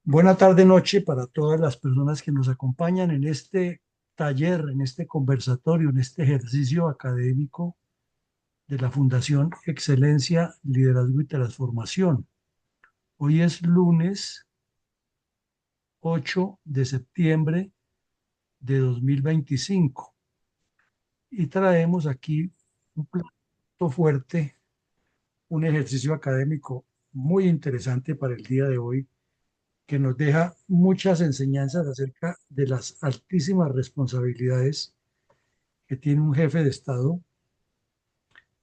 Buena tarde, noche para todas las personas que nos acompañan en este taller, en este conversatorio, en este ejercicio académico de la Fundación Excelencia, Liderazgo y Transformación. Hoy es lunes 8 de septiembre de 2025 y traemos aquí un plato fuerte, un ejercicio académico muy interesante para el día de hoy que nos deja muchas enseñanzas acerca de las altísimas responsabilidades que tiene un jefe de Estado,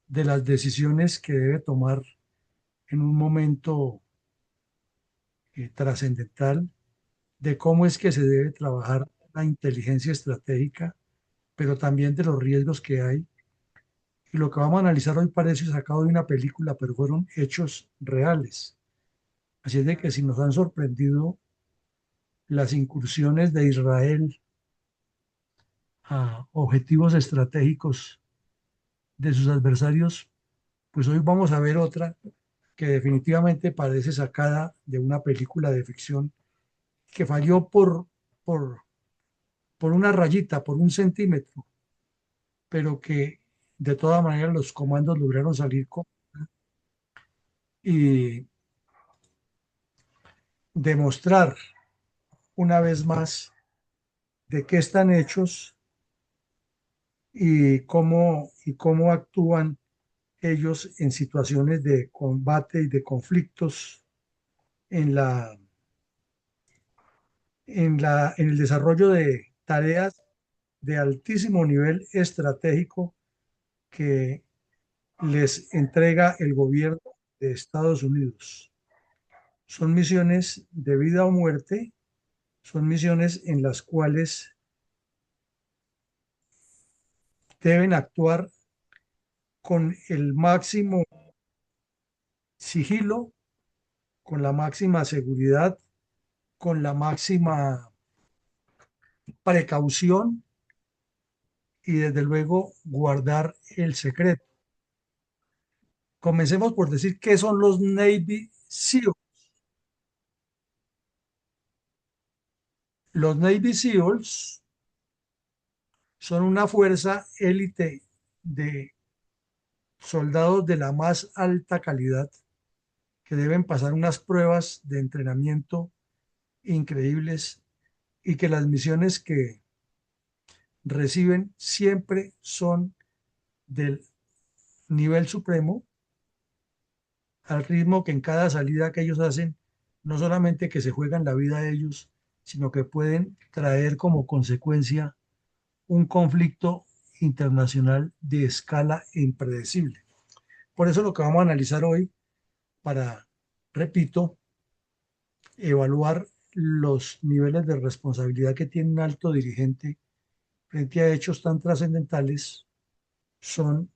de las decisiones que debe tomar en un momento trascendental, de cómo es que se debe trabajar la inteligencia estratégica, pero también de los riesgos que hay. Y lo que vamos a analizar hoy parece sacado de una película, pero fueron hechos reales. Así es de que si nos han sorprendido las incursiones de Israel a objetivos estratégicos de sus adversarios, pues hoy vamos a ver otra que definitivamente parece sacada de una película de ficción que falló por, por una rayita, por un centímetro, pero que de todas maneras los comandos lograron salir con y demostrar una vez más de qué están hechos y cómo actúan ellos en situaciones de combate y de conflictos en en el desarrollo de tareas de altísimo nivel estratégico que les entrega el gobierno de Estados Unidos. Son misiones de vida o muerte, son misiones en las cuales deben actuar con el máximo sigilo, con la máxima seguridad, con la máxima precaución y desde luego guardar el secreto. Comencemos por decir qué son los Navy SEAL. Los Navy SEALs son una fuerza élite de soldados de la más alta calidad que deben pasar unas pruebas de entrenamiento increíbles y que las misiones que reciben siempre son del nivel supremo, al ritmo que en cada salida que ellos hacen, no solamente que se juegan la vida de ellos, sino que pueden traer como consecuencia un conflicto internacional de escala impredecible. Por eso lo que vamos a analizar hoy para, repito, evaluar los niveles de responsabilidad que tiene un alto dirigente frente a hechos tan trascendentales son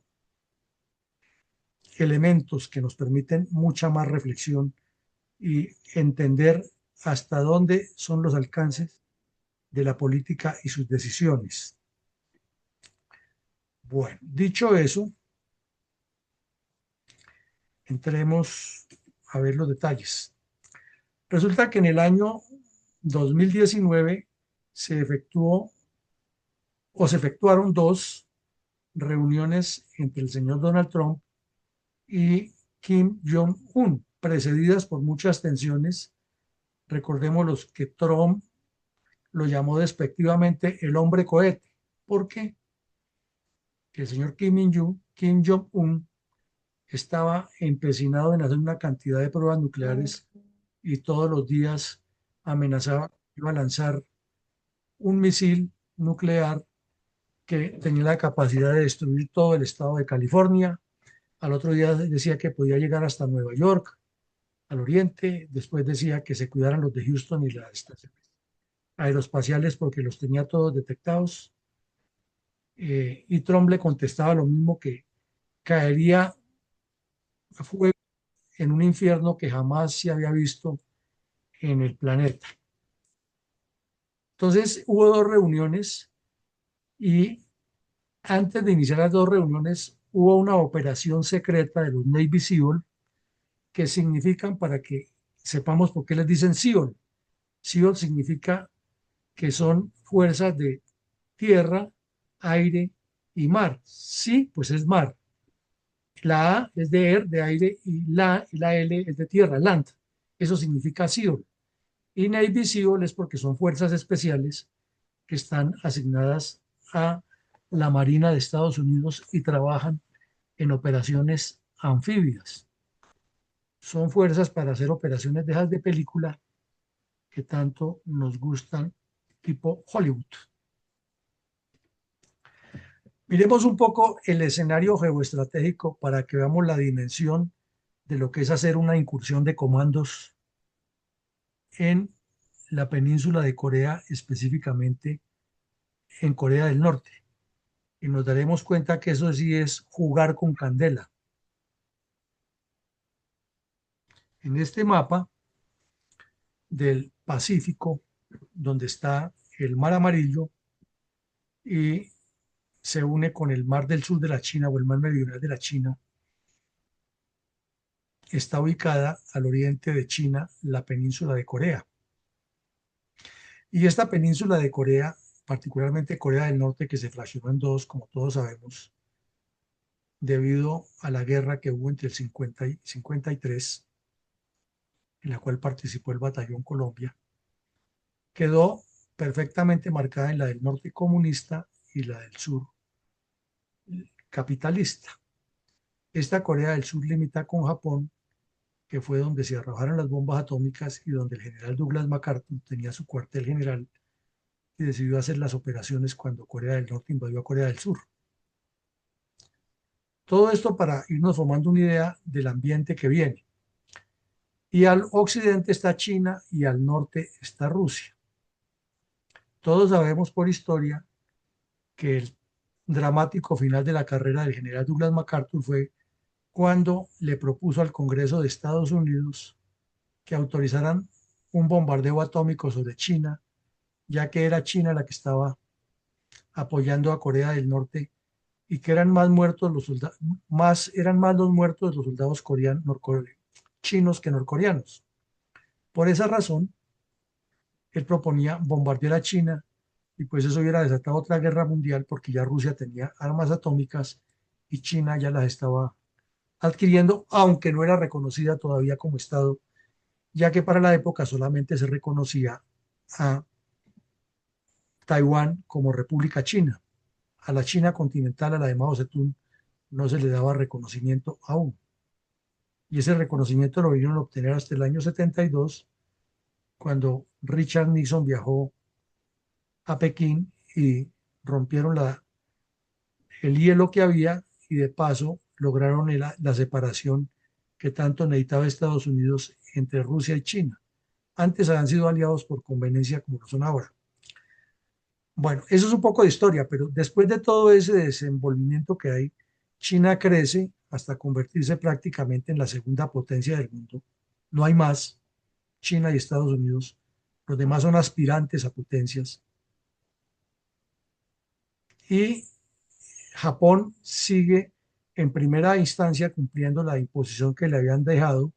elementos que nos permiten mucha más reflexión y entender hasta dónde son los alcances de la política y sus decisiones. Bueno, dicho eso, entremos a ver los detalles. Resulta que en el año 2019 se efectuó o se efectuaron dos reuniones entre el señor Donald Trump y Kim Jong-un, precedidas por muchas tensiones. Recordemos los que Trump lo llamó despectivamente el hombre cohete, porque el señor Kim Jong-un estaba empecinado en hacer una cantidad de pruebas nucleares y todos los días amenazaba que iba a lanzar un misil nuclear que tenía la capacidad de destruir todo el estado de California. Al otro día decía que podía llegar hasta Nueva York, al oriente. Después decía que se cuidaran los de Houston y las estaciones aeroespaciales porque los tenía todos detectados. Y Trump le contestaba lo mismo, que caería a fuego en un infierno que jamás se había visto en el planeta. Entonces hubo dos reuniones y antes de iniciar las dos reuniones hubo una operación secreta de los Navy SEAL que significan, para que sepamos por qué les dicen SEAL, SEAL significa que son fuerzas de tierra, aire y mar. Sí, pues es mar. La A es de air, de aire, y la L es de tierra, land. Eso significa SEAL. Y Navy SEAL es porque son fuerzas especiales que están asignadas a la Marina de Estados Unidos y trabajan en operaciones anfibias. Son fuerzas para hacer operaciones de esas de película que tanto nos gustan, tipo Hollywood. Miremos un poco el escenario geoestratégico para que veamos la dimensión de lo que es hacer una incursión de comandos en la península de Corea, específicamente en Corea del Norte. Y nos daremos cuenta que eso sí es jugar con candela. En este mapa del Pacífico, donde está el Mar Amarillo y se une con el Mar del Sur de la China o el Mar Meridional de la China, está ubicada al oriente de China la península de Corea. Y esta península de Corea, particularmente Corea del Norte, que se fraccionó en dos, como todos sabemos, debido a la guerra que hubo entre el 50 y 53, en la cual participó el Batallón Colombia, quedó perfectamente marcada en la del norte comunista y la del sur capitalista. Esta Corea del Sur limita con Japón, que fue donde se arrojaron las bombas atómicas y donde el general Douglas MacArthur tenía su cuartel general y decidió hacer las operaciones cuando Corea del Norte invadió a Corea del Sur. Todo esto para irnos formando una idea del ambiente que viene. Y al occidente está China y al norte está Rusia. Todos sabemos por historia que el dramático final de la carrera del general Douglas MacArthur fue cuando le propuso al Congreso de Estados Unidos que autorizaran un bombardeo atómico sobre China, ya que era China la que estaba apoyando a Corea del Norte y que eran más muertos los soldados, eran más los muertos de los soldados chinos que norcoreanos. Por esa razón, él proponía bombardear a China y pues eso hubiera desatado otra guerra mundial porque ya Rusia tenía armas atómicas y China ya las estaba adquiriendo, aunque no era reconocida todavía como Estado, ya que para la época solamente se reconocía a Taiwán como República China. A la China continental, a la de Mao Zedong, no se le daba reconocimiento aún. Y ese reconocimiento lo vinieron a obtener hasta el año 72, cuando Richard Nixon viajó a Pekín y rompieron el hielo que había y de paso lograron la separación que tanto necesitaba Estados Unidos entre Rusia y China. Antes habían sido aliados por conveniencia como lo son ahora. Bueno, eso es un poco de historia, pero después de todo ese desenvolvimiento que hay, China crece hasta convertirse prácticamente en la segunda potencia del mundo. No hay más, China y Estados Unidos. Los demás son aspirantes a potencias. Y Japón sigue en primera instancia cumpliendo la imposición que le habían dejado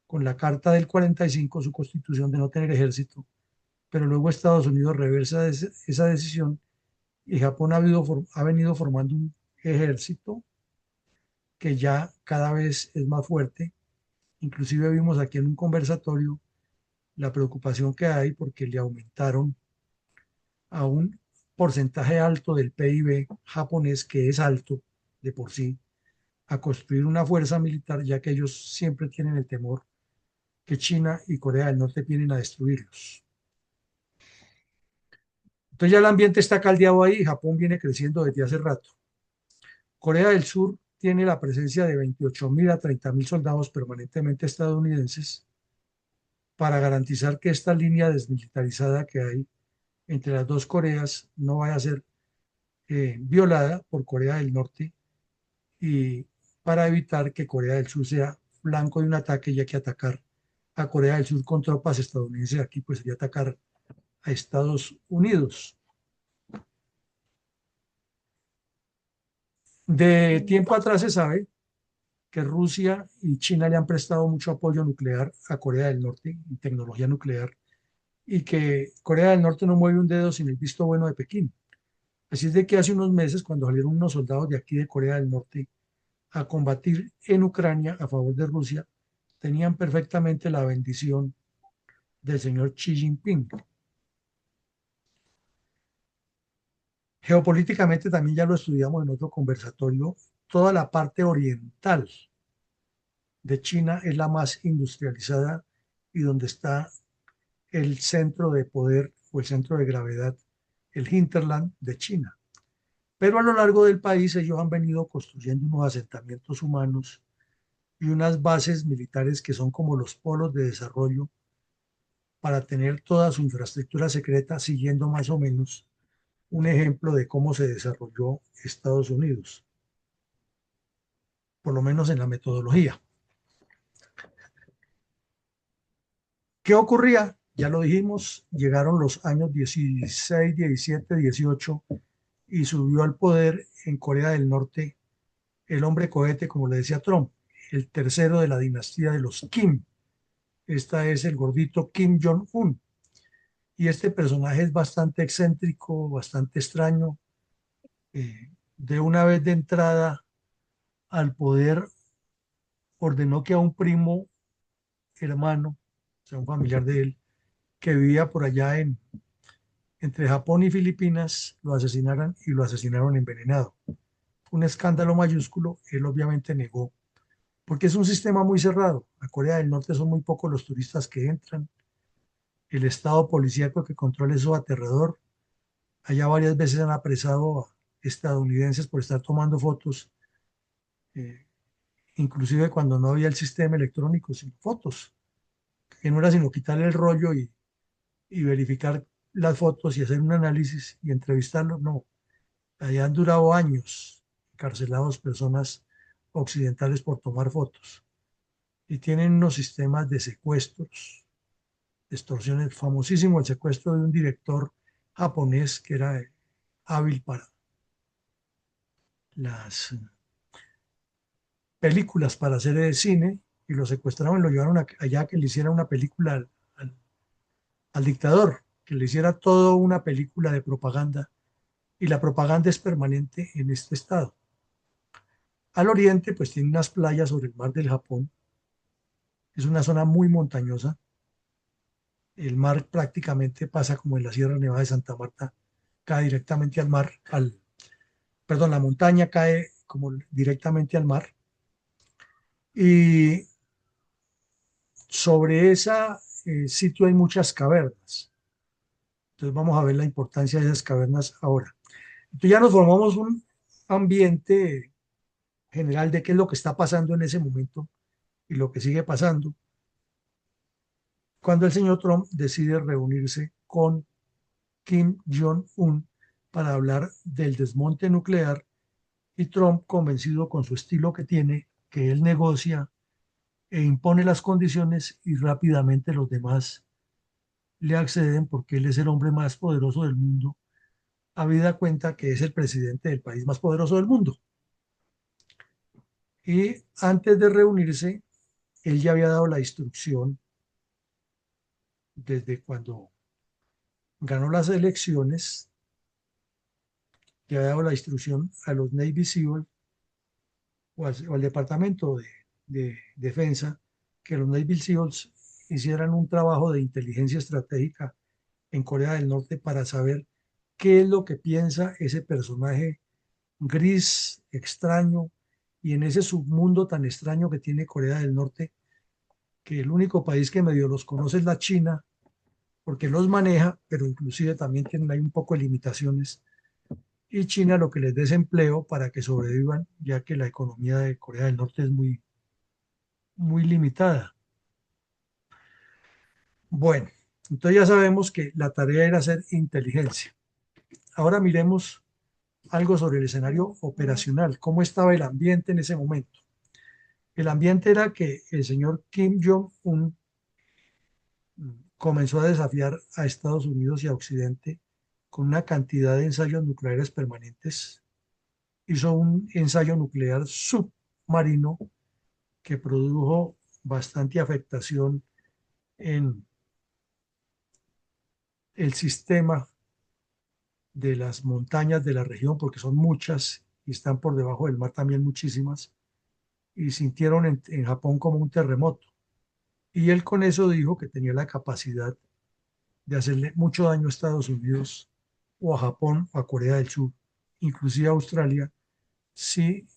con la Carta del 45, su constitución de no tener ejército, pero luego Estados Unidos reversa esa decisión y Japón ha venido formando un ejército que ya cada vez es más fuerte. Inclusive vimos aquí en un conversatorio la preocupación que hay porque le aumentaron a un porcentaje alto del PIB japonés, que es alto de por sí, a construir una fuerza militar, ya que ellos siempre tienen el temor que China y Corea del Norte vienen a destruirlos. Entonces ya el ambiente está caldeado ahí y Japón viene creciendo desde hace rato. Corea del Sur tiene la presencia de 28.000 a 30.000 soldados permanentemente estadounidenses para garantizar que esta línea desmilitarizada que hay entre las dos Coreas no vaya a ser violada por Corea del Norte y para evitar que Corea del Sur sea blanco de un ataque, ya que atacar a Corea del Sur con tropas estadounidenses aquí pues sería atacar a Estados Unidos. De tiempo atrás se sabe que Rusia y China le han prestado mucho apoyo nuclear a Corea del Norte en tecnología nuclear y que Corea del Norte no mueve un dedo sin el visto bueno de Pekín. Así es de que hace unos meses, cuando salieron unos soldados de aquí de Corea del Norte a combatir en Ucrania a favor de Rusia, tenían perfectamente la bendición del señor Xi Jinping. Geopolíticamente también ya lo estudiamos en otro conversatorio. Toda la parte oriental de China es la más industrializada y donde está el centro de poder o el centro de gravedad, el hinterland de China. Pero a lo largo del país ellos han venido construyendo unos asentamientos humanos y unas bases militares que son como los polos de desarrollo para tener toda su infraestructura secreta siguiendo más o menos un ejemplo de cómo se desarrolló Estados Unidos, por lo menos en la metodología. ¿Qué ocurría? Ya lo dijimos, llegaron los años 16, 17, 18 y subió al poder en Corea del Norte el hombre cohete, como le decía Trump, el tercero de la dinastía de los Kim. Esta es el gordito Kim Jong-un. Y este personaje es bastante excéntrico, bastante extraño. De una vez de entrada al poder, ordenó que a un primo hermano, o sea, un familiar de él, que vivía por allá entre Japón y Filipinas, lo asesinaran y lo asesinaron envenenado. Un escándalo mayúsculo, él obviamente negó, porque es un sistema muy cerrado. A Corea del Norte son muy pocos los turistas que entran. El estado policíaco que controla eso es aterrador. Allá varias veces han apresado a estadounidenses por estar tomando fotos, eh, inclusive cuando no había el sistema electrónico, sin fotos, que no era sino quitarle el rollo y verificar las fotos y hacer un análisis y entrevistarlo. No, allá han durado años encarcelados personas occidentales por tomar fotos y tienen unos sistemas de secuestros, de extorsiones, famosísimo el secuestro de un director japonés que era hábil para las películas, para hacer cine, y lo secuestraron y lo llevaron allá a que le hiciera una película al dictador, que le hiciera toda una película de propaganda, y la propaganda es permanente en este estado. Al oriente, pues tiene unas playas sobre el mar del Japón, es una zona muy montañosa, el mar prácticamente pasa como en la Sierra Nevada de Santa Marta, cae directamente al mar, perdón, la montaña cae como directamente al mar, y sobre ese sitio hay muchas cavernas. Entonces vamos a ver la importancia de esas cavernas ahora. Entonces ya nos formamos un ambiente general de qué es lo que está pasando en ese momento y lo que sigue pasando cuando el señor Trump decide reunirse con Kim Jong-un para hablar del desmonte nuclear, y Trump, convencido con su estilo que tiene, que él negocia e impone las condiciones y rápidamente los demás le acceden porque él es el hombre más poderoso del mundo, habida cuenta que es el presidente del país más poderoso del mundo. Y antes de reunirse, él ya había dado la instrucción desde cuando ganó las elecciones, ya había dado la instrucción a los Navy SEAL o al Departamento de Defensa, que los Navy SEALs hicieran un trabajo de inteligencia estratégica en Corea del Norte para saber qué es lo que piensa ese personaje gris, extraño, y en ese submundo tan extraño que tiene Corea del Norte, que el único país que medio los conoce es la China, porque los maneja, pero inclusive también tienen ahí un poco de limitaciones. Y China lo que les dé es empleo para que sobrevivan, ya que la economía de Corea del Norte es muy, muy limitada. Bueno, entonces ya sabemos que la tarea era hacer inteligencia. Ahora miremos algo sobre el escenario operacional, cómo estaba el ambiente en ese momento. El ambiente era que el señor Kim Jong-un comenzó a desafiar a Estados Unidos y a Occidente con una cantidad de ensayos nucleares permanentes. Hizo un ensayo nuclear submarino que produjo bastante afectación en el sistema de las montañas de la región, porque son muchas y están por debajo del mar también muchísimas, y sintieron en Japón como un terremoto. Y él con eso dijo que tenía la capacidad de hacerle mucho daño a Estados Unidos o a Japón o a Corea del Sur, inclusive a Australia, si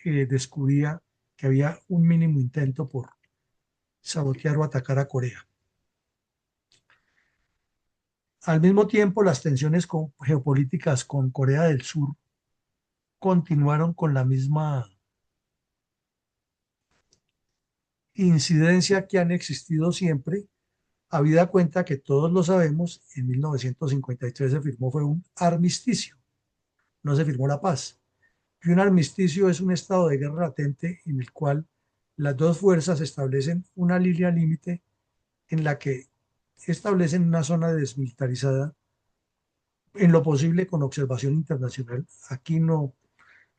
descubría que había un mínimo intento por sabotear o atacar a Corea. Al mismo tiempo, las tensiones geopolíticas con Corea del Sur continuaron con la misma incidencia que han existido siempre, habida cuenta que todos lo sabemos, en 1953 se firmó fue un armisticio, no se firmó la paz. Y un armisticio es un estado de guerra latente en el cual las dos fuerzas establecen una línea límite en la que establecen una zona desmilitarizada en lo posible con observación internacional. Aquí no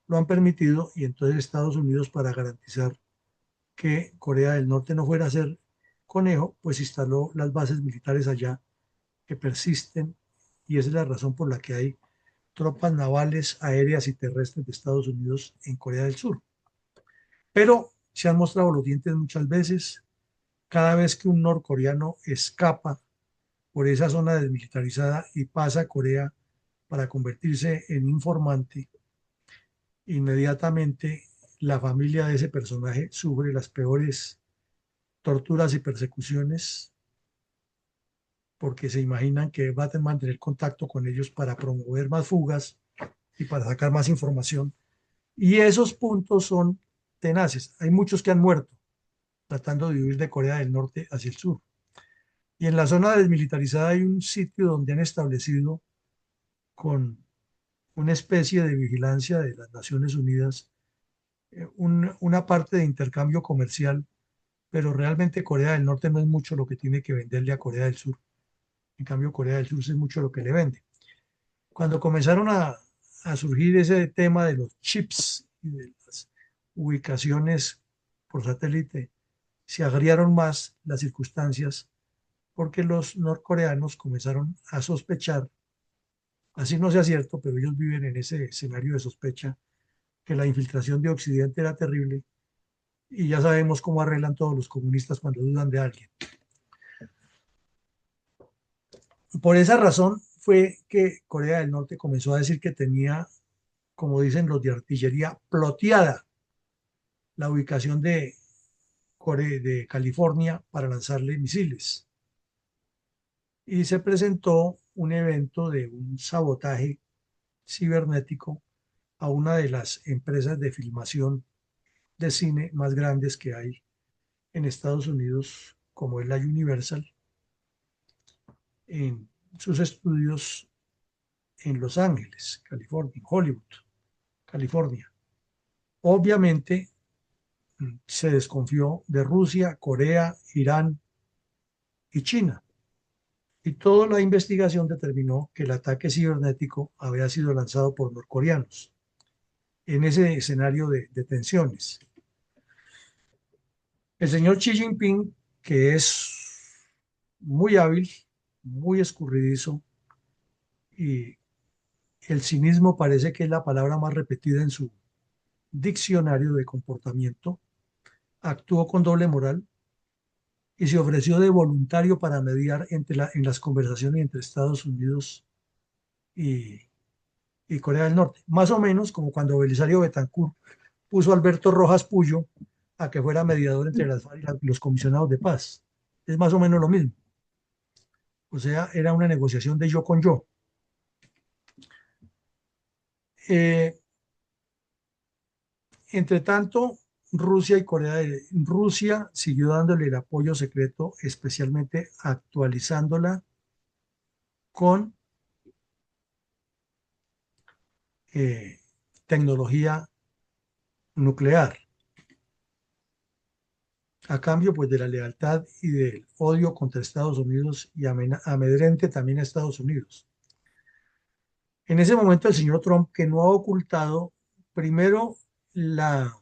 lo han permitido y entonces Estados Unidos, para garantizar que Corea del Norte no fuera a ser conejo, pues instaló las bases militares allá que persisten, y esa es la razón por la que hay tropas navales, aéreas y terrestres de Estados Unidos en Corea del Sur. Pero se han mostrado los dientes muchas veces. Cada vez que un norcoreano escapa por esa zona desmilitarizada y pasa a Corea para convertirse en informante, inmediatamente la familia de ese personaje sufre las peores torturas y persecuciones, porque se imaginan que va a mantener contacto con ellos para promover más fugas y para sacar más información. Y esos puntos son tenaces. Hay muchos que han muerto tratando de huir de Corea del Norte hacia el sur. Y en la zona desmilitarizada hay un sitio donde han establecido con una especie de vigilancia de las Naciones Unidas una parte de intercambio comercial, pero realmente Corea del Norte no es mucho lo que tiene que venderle a Corea del Sur. En cambio, Corea del Sur es mucho lo que le vende. Cuando comenzaron a surgir ese tema de los chips y de las ubicaciones por satélite, se agriaron más las circunstancias porque los norcoreanos comenzaron a sospechar, así no sea cierto, pero ellos viven en ese escenario de sospecha, que la infiltración de Occidente era terrible, y ya sabemos cómo arreglan todos los comunistas cuando dudan de alguien. Por esa razón fue que Corea del Norte comenzó a decir que tenía, como dicen los de artillería, ploteada la ubicación de California para lanzarle misiles. Y se presentó un evento de un sabotaje cibernético a una de las empresas de filmación de cine más grandes que hay en Estados Unidos, como es la Universal, en sus estudios en Los Ángeles, California, en Hollywood, California. Obviamente se desconfió de Rusia, Corea, Irán y China. Y toda la investigación determinó que el ataque cibernético había sido lanzado por norcoreanos en ese escenario de tensiones. El señor Xi Jinping, que es muy hábil, muy escurridizo, y el cinismo parece que es la palabra más repetida en su diccionario de comportamiento, actuó con doble moral y se ofreció de voluntario para mediar en las conversaciones entre Estados Unidos y, y Corea del Norte. Más o menos como cuando Belisario Betancourt puso a Alberto Rojas Puyo a que fuera mediador entre las FARC y los comisionados de paz. Es más o menos lo mismo. O sea, era una negociación de yo con yo. Eh, Entre tanto, Rusia siguió dándole el apoyo secreto, especialmente actualizándola con eh, tecnología nuclear, a cambio pues de la lealtad y del odio contra Estados Unidos y amedrente también a Estados Unidos. En ese momento el señor Trump, que no ha ocultado primero la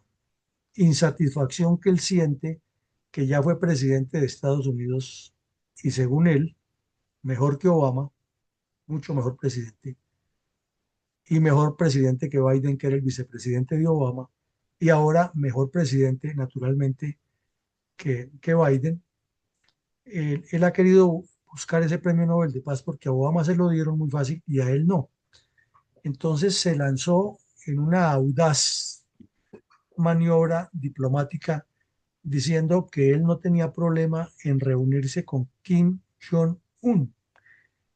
insatisfacción que él siente, que ya fue presidente de Estados Unidos y según él, mejor que Obama, mucho mejor presidente, y mejor presidente que Biden, que era el vicepresidente de Obama, y ahora mejor presidente, naturalmente, que Biden. Él ha querido buscar ese premio Nobel de Paz porque a Obama se lo dieron muy fácil y a él no. Entonces se lanzó en una audaz maniobra diplomática diciendo que él no tenía problema en reunirse con Kim Jong-un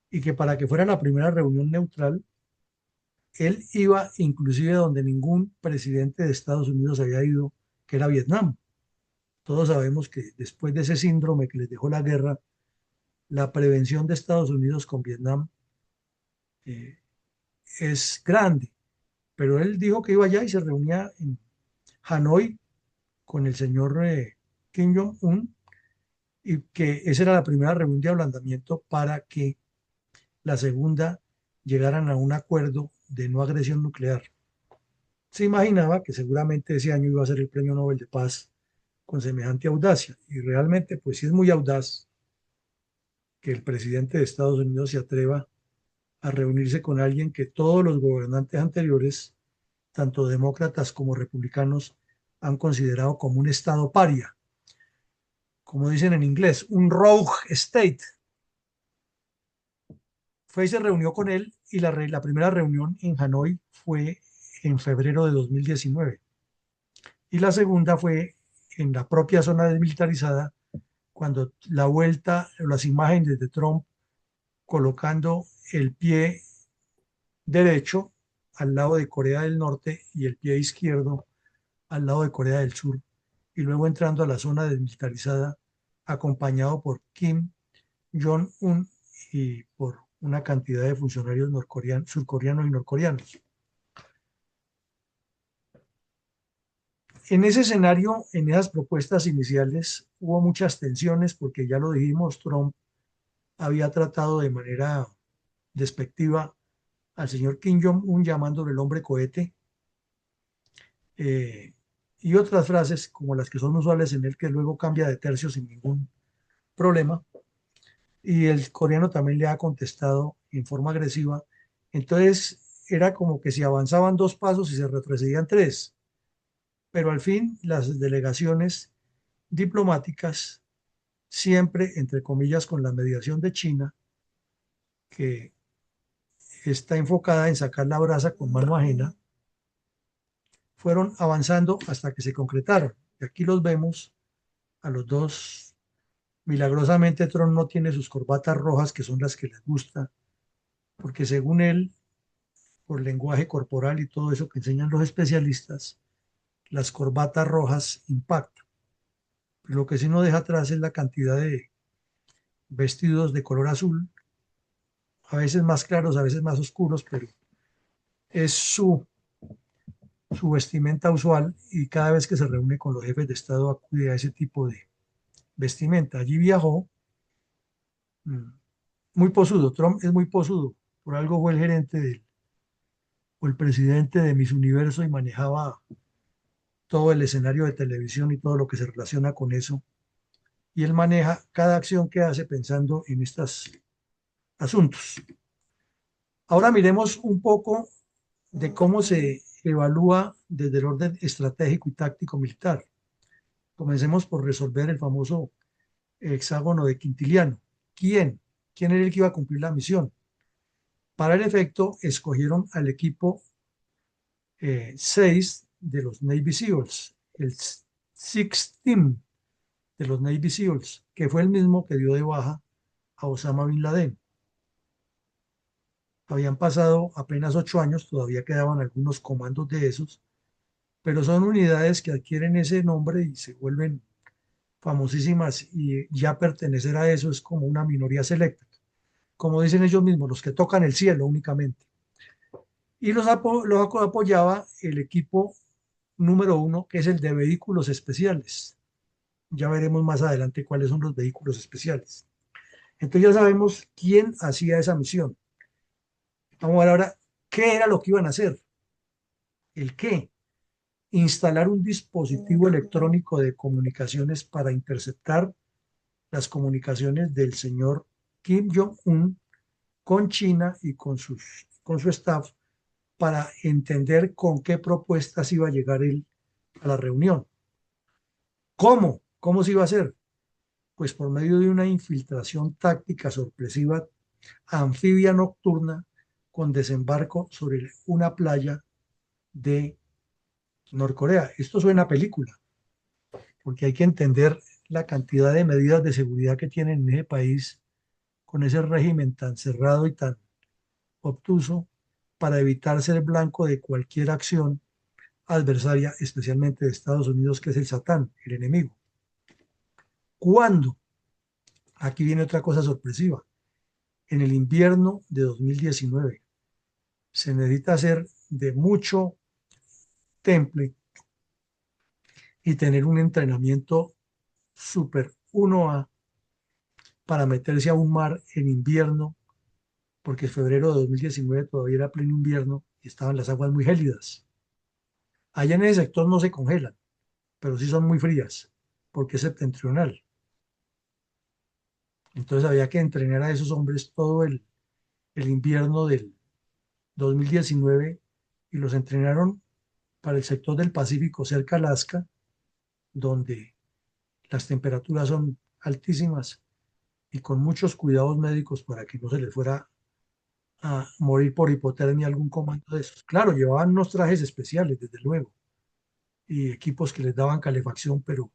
y que para que fuera la primera reunión neutral, él iba inclusive donde ningún presidente de Estados Unidos había ido, que era Vietnam. Todos sabemos que después de ese síndrome que les dejó la guerra, la prevención de Estados Unidos con Vietnam eh, es grande, pero él dijo que iba allá y se reunía en Hanoi con el señor Kim Jong-un y que esa era la primera reunión de ablandamiento para que la segunda llegaran a un acuerdo de no agresión nuclear. Se imaginaba que seguramente ese año iba a ser el Premio Nobel de Paz con semejante audacia y realmente pues sí es muy audaz que el presidente de Estados Unidos se atreva a reunirse con alguien que todos los gobernantes anteriores, tanto demócratas como republicanos, han considerado como un estado paria, como dicen en inglés, un rogue state. Fue y se reunió con él y la primera reunión en Hanoi fue en febrero de 2019 y la segunda fue en la propia zona desmilitarizada cuando la vuelta, las imágenes de Trump colocando el pie derecho al lado de Corea del Norte y el pie izquierdo al lado de Corea del Sur, y luego entrando a la zona desmilitarizada, acompañado por Kim Jong-un y por una cantidad de funcionarios surcoreanos y norcoreanos. En ese escenario, en esas propuestas iniciales, hubo muchas tensiones porque ya lo dijimos, Trump había tratado de manera despectiva al señor Kim Jong-un llamándole el hombre cohete, eh, y otras frases como las que son usuales en él, que luego cambia de tercio sin ningún problema. Y el coreano también le ha contestado en forma agresiva. Entonces era como que si avanzaban dos pasos y se retrocedían tres, pero al fin las delegaciones diplomáticas, siempre entre comillas con la mediación de China, que está enfocada en sacar la brasa con mano ajena, fueron avanzando hasta que se concretaron. Y aquí los vemos a los dos. Milagrosamente Trump no tiene sus corbatas rojas, que son las que les gusta, porque según él, por lenguaje corporal y todo eso que enseñan los especialistas, las corbatas rojas impactan. Pero lo que sí no deja atrás es la cantidad de vestidos de color azul, a veces más claros, a veces más oscuros, pero es su vestimenta usual y cada vez que se reúne con los jefes de Estado acude a ese tipo de vestimenta. Allí viajó muy posudo, Trump es muy posudo, por algo fue el gerente o el presidente de Miss Universo y manejaba todo el escenario de televisión y todo lo que se relaciona con eso. Y él maneja cada acción que hace pensando en estos asuntos. Ahora miremos un poco de cómo se evalúa desde el orden estratégico y táctico militar. Comencemos por resolver el famoso hexágono de Quintiliano. ¿Quién? ¿Quién era el que iba a cumplir la misión? Para el efecto, escogieron al equipo 6 de los Navy SEALs, el Six Team de los Navy SEALs, que fue el mismo que dio de baja a Osama Bin Laden. Habían pasado apenas 8 años, todavía quedaban algunos comandos de esos, pero son unidades que adquieren ese nombre y se vuelven famosísimas y ya pertenecer a eso es como una minoría selecta, como dicen ellos mismos, los que tocan el cielo únicamente. Y los apoyaba el equipo número 1, que es el de vehículos especiales. Ya veremos más adelante cuáles son los vehículos especiales. Entonces ya sabemos quién hacía esa misión. Vamos a ver ahora qué era lo que iban a hacer. ¿El qué? Instalar un dispositivo electrónico de comunicaciones para interceptar las comunicaciones del señor Kim Jong-un con China y con su staff para entender con qué propuestas iba a llegar él a la reunión. ¿Cómo? ¿Cómo se iba a hacer? Pues por medio de una infiltración táctica sorpresiva anfibia nocturna con desembarco sobre una playa de Norcorea. Esto suena a película, porque hay que entender la cantidad de medidas de seguridad que tienen en ese país con ese régimen tan cerrado y tan obtuso para evitar ser blanco de cualquier acción adversaria, especialmente de Estados Unidos, que es el Satán, el enemigo. ¿Cuándo? Aquí viene otra cosa sorpresiva. En el invierno de 2019 se necesita hacer de mucho temple y tener un entrenamiento super 1A para meterse a un mar en invierno, porque en febrero de 2019 todavía era pleno invierno y estaban las aguas muy gélidas. Allá en ese sector no se congelan, pero sí son muy frías, porque es septentrional. Entonces había que entrenar a esos hombres todo el invierno del 2019 y los entrenaron para el sector del Pacífico cerca a Alaska, donde las temperaturas son altísimas y con muchos cuidados médicos para que no se les fuera a morir por hipotermia algún comando de esos. Claro, llevaban unos trajes especiales, desde luego, y equipos que les daban calefacción, pero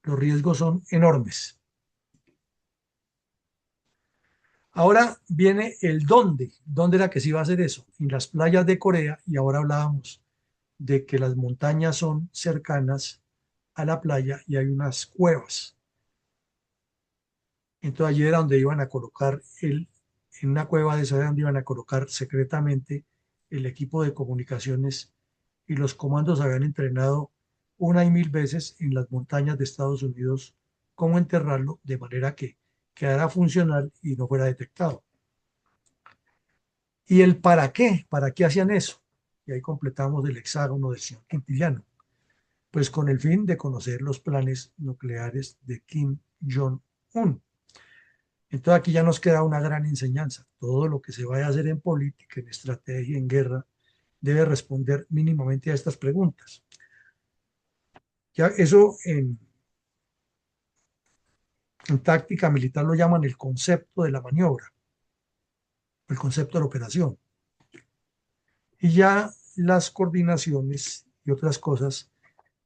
los riesgos son enormes. Ahora viene el dónde. ¿Dónde era que se iba a hacer eso? En las playas de Corea, y ahora hablábamos de que las montañas son cercanas a la playa y hay unas cuevas. Entonces allí era donde iban a colocar en una cueva de esa era donde iban a colocar secretamente el equipo de comunicaciones y los comandos habían entrenado una y mil veces en las montañas de Estados Unidos cómo enterrarlo de manera que quedara funcional y no fuera detectado. ¿Y el para qué? ¿Para qué hacían eso? Y ahí completamos el hexágono del señor Quintiliano. Pues con el fin de conocer los planes nucleares de Kim Jong-un. Entonces aquí ya nos queda una gran enseñanza. Todo lo que se vaya a hacer en política, en estrategia, en guerra, debe responder mínimamente a estas preguntas. Ya eso en táctica militar lo llaman el concepto de la maniobra, el concepto de la operación. Y ya las coordinaciones y otras cosas,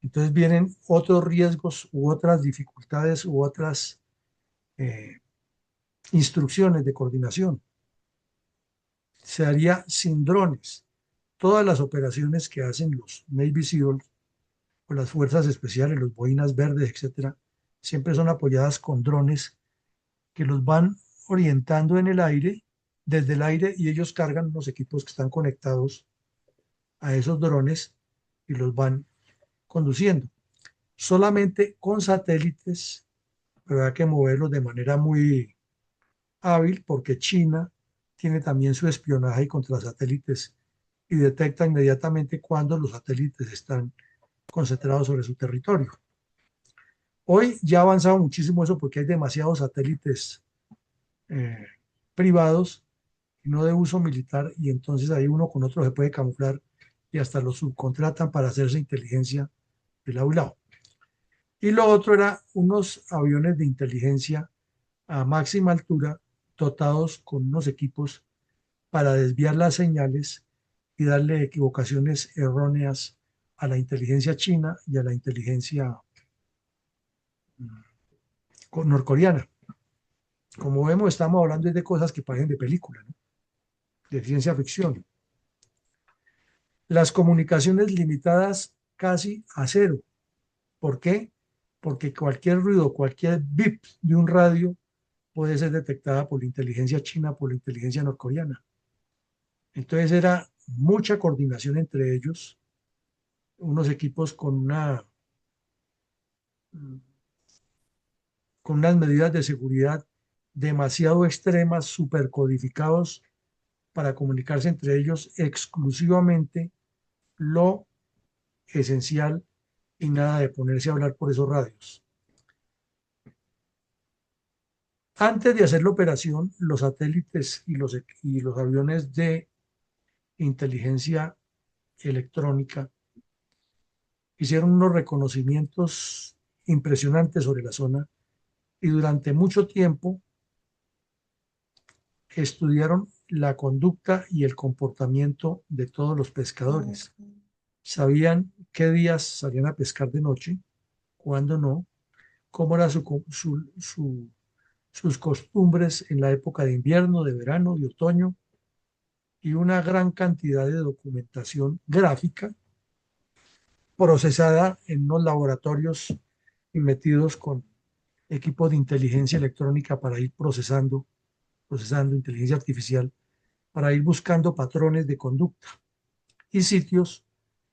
entonces vienen otros riesgos u otras dificultades u otras eh, instrucciones de coordinación. Se haría sin drones. Todas las operaciones que hacen los Navy SEALs o las fuerzas especiales, los boinas verdes, etcétera, siempre son apoyadas con drones que los van orientando en el aire, desde el aire, y ellos cargan los equipos que están conectados a esos drones y los van conduciendo. Solamente con satélites, pero hay que moverlos de manera muy hábil porque China tiene también su espionaje contra satélites y detecta inmediatamente cuando los satélites están concentrados sobre su territorio. Hoy ya ha avanzado muchísimo eso porque hay demasiados satélites eh, privados y no de uso militar y entonces ahí uno con otro se puede camuflar y hasta los subcontratan para hacerse inteligencia de lado y lado. Y lo otro era unos aviones de inteligencia a máxima altura dotados con unos equipos para desviar las señales y darle equivocaciones erróneas a la inteligencia china y a la inteligencia norcoreana. Como vemos, estamos hablando de cosas que parecen de película, ¿no? De ciencia ficción. Las comunicaciones limitadas casi a cero. ¿Por qué? Porque cualquier ruido, cualquier bip de un radio puede ser detectada por la inteligencia china, por la inteligencia norcoreana. Entonces era mucha coordinación entre ellos, unos equipos con unas medidas de seguridad demasiado extremas, supercodificados para comunicarse entre ellos exclusivamente lo esencial y nada de ponerse a hablar por esos radios. Antes de hacer la operación, los satélites y los aviones de inteligencia electrónica hicieron unos reconocimientos impresionantes sobre la zona y durante mucho tiempo estudiaron la conducta y el comportamiento de todos los pescadores. Sabían qué días salían a pescar de noche, cuándo no, cómo eran sus costumbres en la época de invierno, de verano, de otoño, y una gran cantidad de documentación gráfica procesada en unos laboratorios y metidos con equipos de inteligencia electrónica para ir procesando inteligencia artificial, para ir buscando patrones de conducta y sitios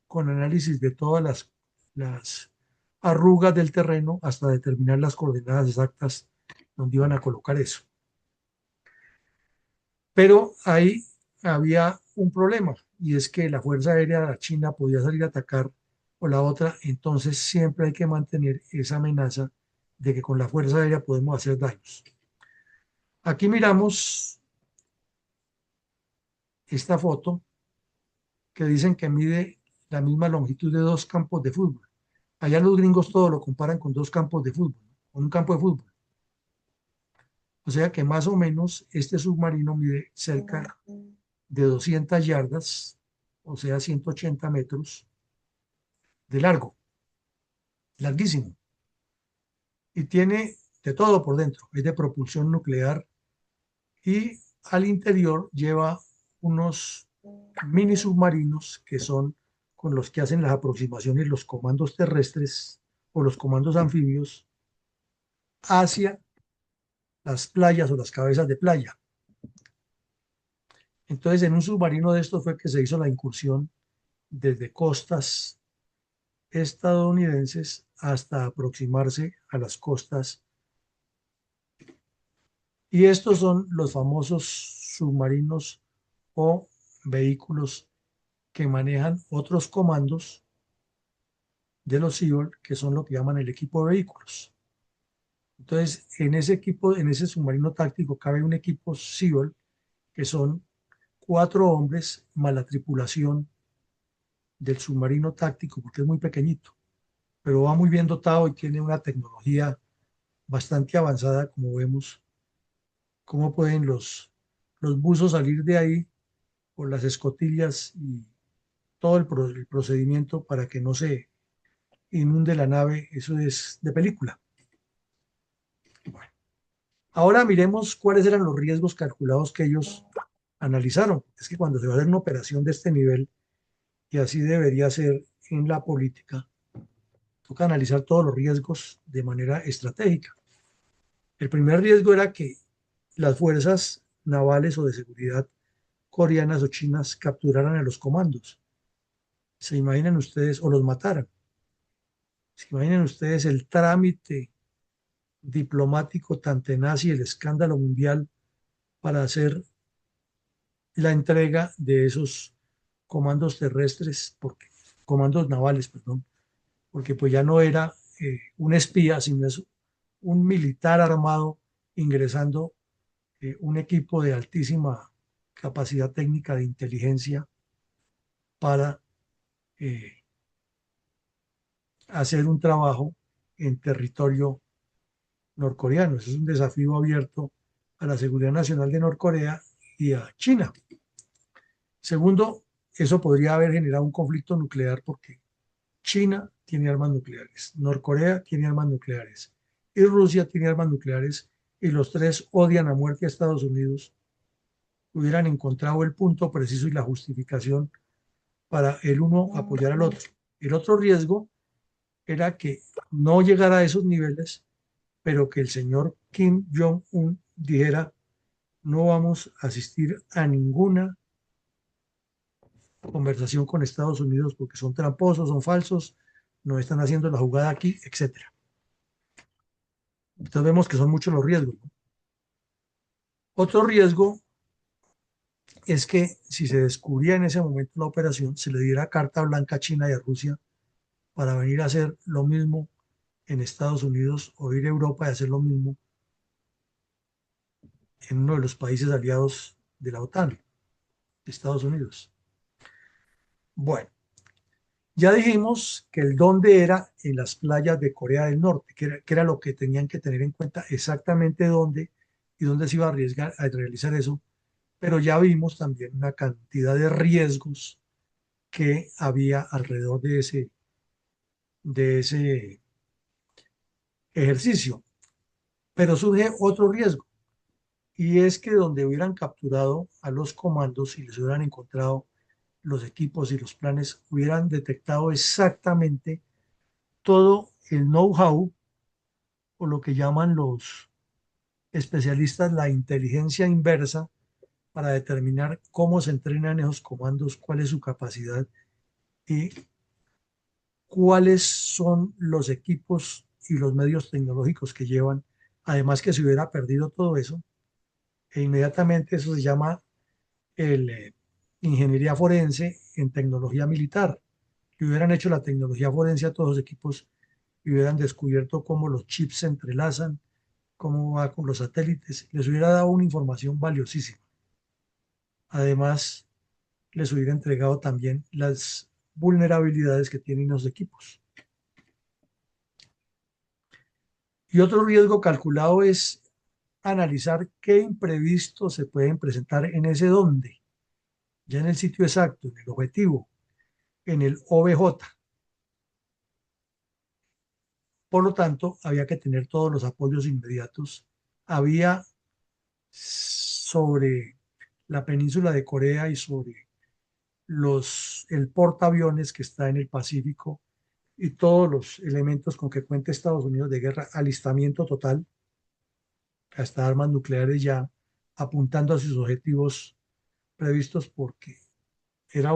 con análisis de todas las arrugas del terreno hasta determinar las coordenadas exactas donde iban a colocar eso. Pero ahí había un problema y es que la Fuerza Aérea de la China podía salir a atacar o la otra, entonces siempre hay que mantener esa amenaza de que con la Fuerza Aérea podemos hacer daños. Aquí miramos esta foto que dicen que mide la misma longitud de dos campos de fútbol. Allá los gringos todo lo comparan con dos campos de fútbol, con un campo de fútbol. O sea que más o menos este submarino mide cerca de 200 yardas, o sea, 180 metros de largo, larguísimo. Y tiene de todo por dentro. Es de propulsión nuclear y al interior lleva unos mini submarinos que son con los que hacen las aproximaciones los comandos terrestres o los comandos anfibios hacia las playas o las cabezas de playa. Entonces, en un submarino de estos fue que se hizo la incursión desde costas estadounidenses hasta aproximarse a las costas. Y estos son los famosos submarinos o vehículos que manejan otros comandos de los SEAL, que son lo que llaman el equipo de vehículos. Entonces, en ese equipo, en ese submarino táctico, cabe un equipo SEAL, que son 4 hombres más la tripulación del submarino táctico, porque es muy pequeñito, pero va muy bien dotado y tiene una tecnología bastante avanzada, como vemos, cómo pueden los buzos salir de ahí por las escotillas y todo el procedimiento para que no se inunde la nave. Eso es de película. Bueno, ahora miremos cuáles eran los riesgos calculados que ellos analizaron. Es que cuando se va a hacer una operación de este nivel, y así debería ser en la política, toca analizar todos los riesgos de manera estratégica. El primer riesgo era que las fuerzas navales o de seguridad coreanas o chinas capturaran a los comandos. Se imaginan ustedes, o los mataran. Se imaginan ustedes el trámite diplomático tan tenaz y el escándalo mundial para hacer la entrega de esos comandos terrestres, porque, comandos navales, perdón, porque pues ya no era un espía, sino es un militar armado ingresando un equipo de altísima capacidad técnica de inteligencia para eh, hacer un trabajo en territorio norcoreano. Ese es un desafío abierto a la seguridad nacional de Norcorea y a China. Segundo, eso podría haber generado un conflicto nuclear porque China tiene armas nucleares, Norcorea tiene armas nucleares y Rusia tiene armas nucleares y los tres odian a muerte a Estados Unidos. Hubieran encontrado el punto preciso y la justificación para el uno apoyar al otro. El otro riesgo era que no llegara a esos niveles, pero que el señor Kim Jong-un dijera, no vamos a asistir a ninguna conversación con Estados Unidos porque son tramposos, son falsos, no están haciendo la jugada aquí, etcétera. Entonces vemos que son muchos los riesgos, ¿no? Otro riesgo es que si se descubría en ese momento la operación, se le diera carta blanca a China y a Rusia para venir a hacer lo mismo en Estados Unidos o ir a Europa y hacer lo mismo en uno de los países aliados de la OTAN, Estados Unidos. Bueno, ya dijimos que el dónde era en las playas de Corea del Norte, que era lo que tenían que tener en cuenta exactamente dónde y dónde se iba a arriesgar a realizar eso, pero ya vimos también una cantidad de riesgos que había alrededor de ese ejercicio. Pero surge otro riesgo, y es que donde hubieran capturado a los comandos y les hubieran encontrado los equipos y los planes, hubieran detectado exactamente todo el know-how, o lo que llaman los especialistas la inteligencia inversa, para determinar cómo se entrenan esos comandos, cuál es su capacidad y cuáles son los equipos y los medios tecnológicos que llevan. Además, que se hubiera perdido todo eso, e inmediatamente eso se llama el, ingeniería forense en tecnología militar. Que hubieran hecho la tecnología forense a todos los equipos y hubieran descubierto cómo los chips se entrelazan, cómo va con los satélites, les hubiera dado una información valiosísima. Además, les hubiera entregado también las vulnerabilidades que tienen los equipos. Y otro riesgo calculado es analizar qué imprevistos se pueden presentar en ese dónde, ya en el sitio exacto, en el objetivo, en el OBJ. Por lo tanto, había que tener todos los apoyos inmediatos. Había sobre la península de Corea y sobre el portaaviones que está en el Pacífico y todos los elementos con que cuenta Estados Unidos de guerra, alistamiento total, hasta armas nucleares ya, apuntando a sus objetivos previstos, porque era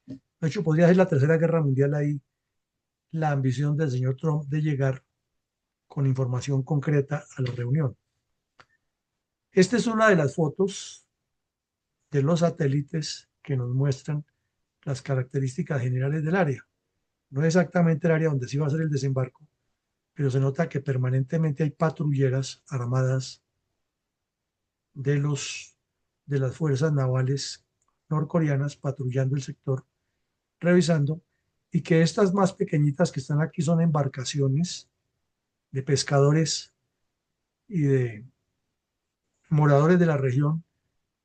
de hecho podría ser la tercera guerra mundial ahí, la ambición del señor Trump de llegar con información concreta a la reunión. Esta es una de las fotos de los satélites que nos muestran las características generales del área. No es exactamente el área donde se iba a hacer el desembarco, pero se nota que permanentemente hay patrulleras armadas de de las fuerzas navales norcoreanas patrullando el sector, revisando, y que estas más pequeñitas que están aquí son embarcaciones de pescadores y de moradores de la región,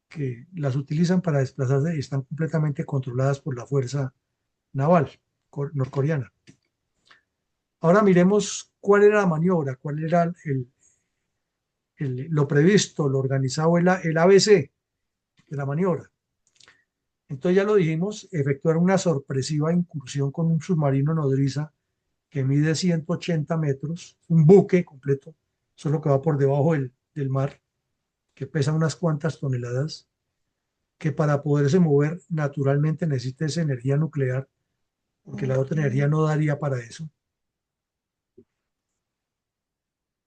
que las utilizan para desplazarse y están completamente controladas por la fuerza naval norcoreana. Ahora miremos cuál era la maniobra, cuál era lo previsto, lo organizado, el ABC de la maniobra. Entonces ya lo dijimos, efectuar una sorpresiva incursión con un submarino nodriza que mide 180 metros, un buque completo, solo que va por debajo del mar, que pesa unas cuantas toneladas, que para poderse mover naturalmente necesita esa energía nuclear, porque la otra energía no daría para eso.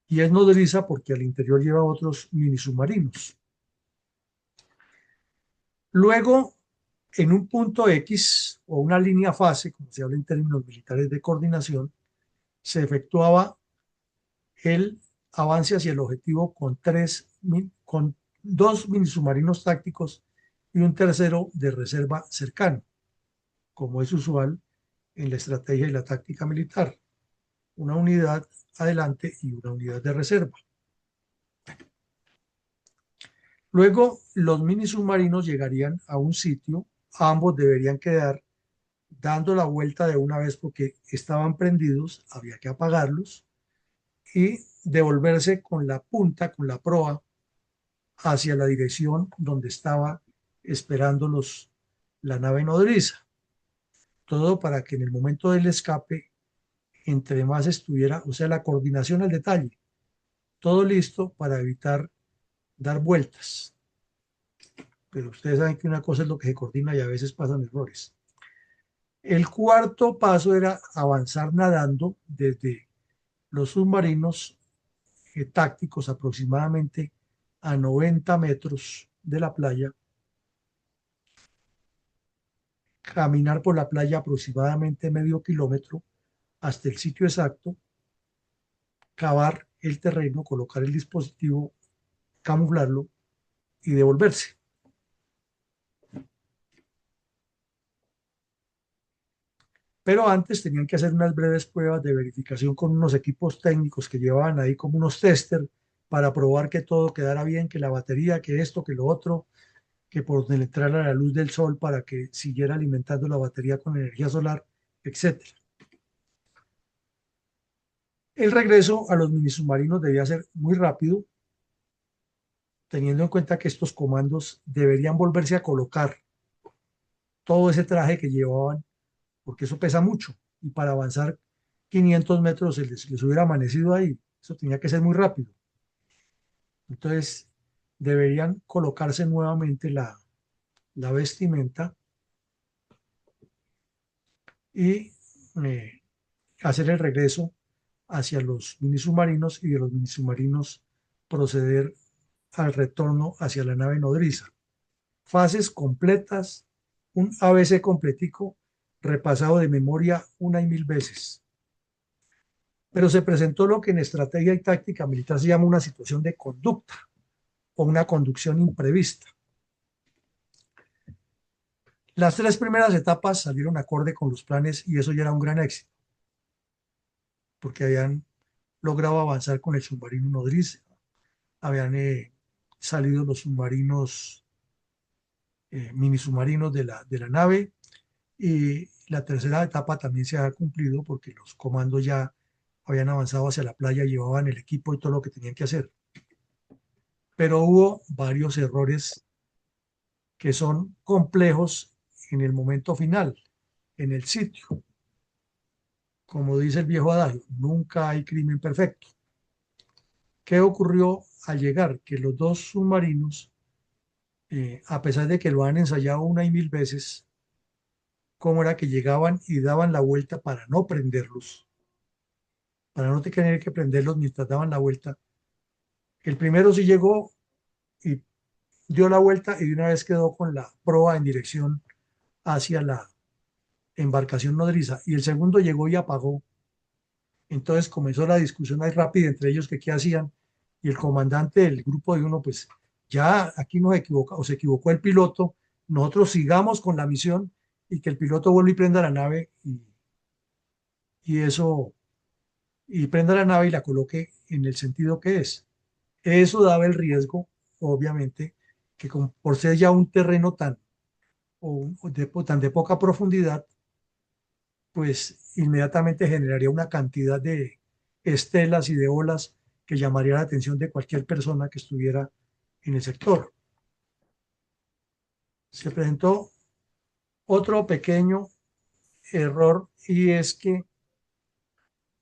Y es nodriza porque al interior lleva otros mini submarinos. Luego, en un punto X o una línea fase, como se habla en términos militares de coordinación, se efectuaba el avance hacia el objetivo con dos mini submarinos tácticos y un tercero de reserva cercano, como es usual en la estrategia y la táctica militar. Una unidad adelante y una unidad de reserva. Luego, los mini submarinos llegarían a un sitio, ambos deberían quedar dando la vuelta de una vez porque estaban prendidos, había que apagarlos y devolverse con la punta, con la proa, hacia la dirección donde estaba esperándolos la nave nodriza. Todo para que en el momento del escape, entre más estuviera, o sea, la coordinación al detalle, todo listo para evitar dar vueltas. Pero ustedes saben que una cosa es lo que se coordina y a veces pasan errores. El cuarto paso era avanzar nadando desde los submarinos tácticos aproximadamente a 90 metros de la playa, caminar por la playa aproximadamente medio kilómetro hasta el sitio exacto, cavar el terreno, colocar el dispositivo, camuflarlo y devolverse. Pero antes tenían que hacer unas breves pruebas de verificación con unos equipos técnicos que llevaban ahí como unos tester para probar que todo quedara bien, que la batería, que esto, que lo otro, que por donde le entrara la luz del sol para que siguiera alimentando la batería con energía solar, etcétera. El regreso a los minisubmarinos debía ser muy rápido, teniendo en cuenta que estos comandos deberían volverse a colocar todo ese traje que llevaban, porque eso pesa mucho, y para avanzar 500 metros les hubiera amanecido ahí. Eso tenía que ser muy rápido. Entonces, deberían colocarse nuevamente la vestimenta y hacer el regreso hacia los minisubmarinos y de los minisubmarinos proceder al retorno hacia la nave nodriza. Fases completas, un ABC completico, repasado de memoria una y mil veces. Pero se presentó lo que en estrategia y táctica militar se llama una situación de conducta o una conducción imprevista. Las tres primeras etapas salieron acorde con los planes y eso ya era un gran éxito, porque habían logrado avanzar con el submarino nodriza, habían salido los submarinos, mini submarinos de la nave, y la tercera etapa también se ha cumplido porque los comandos ya habían avanzado hacia la playa, llevaban el equipo y todo lo que tenían que hacer. Pero hubo varios errores que son complejos en el momento final, en el sitio. Como dice el viejo adagio, nunca hay crimen perfecto. ¿Qué ocurrió al llegar? Que los dos submarinos, a pesar de que lo han ensayado una y mil veces, cómo era que llegaban y daban la vuelta para no prenderlos, para no tener que prenderlos mientras daban la vuelta. El primero sí llegó y dio la vuelta y de una vez quedó con la proa en dirección hacia la embarcación nodriza. Y el segundo llegó y apagó. Entonces comenzó la discusión ahí rápida entre ellos que qué hacían. Y el comandante del grupo de uno, pues ya aquí nos equivoca, o se equivocó el piloto, nosotros sigamos con la misión y que el piloto vuelva y prenda la nave y eso, y prenda la nave y la coloque en el sentido que es. Eso daba el riesgo, obviamente, que por ser ya un terreno tan de poca profundidad, pues inmediatamente generaría una cantidad de estelas y de olas que llamaría la atención de cualquier persona que estuviera en el sector. Se presentó otro pequeño error y es que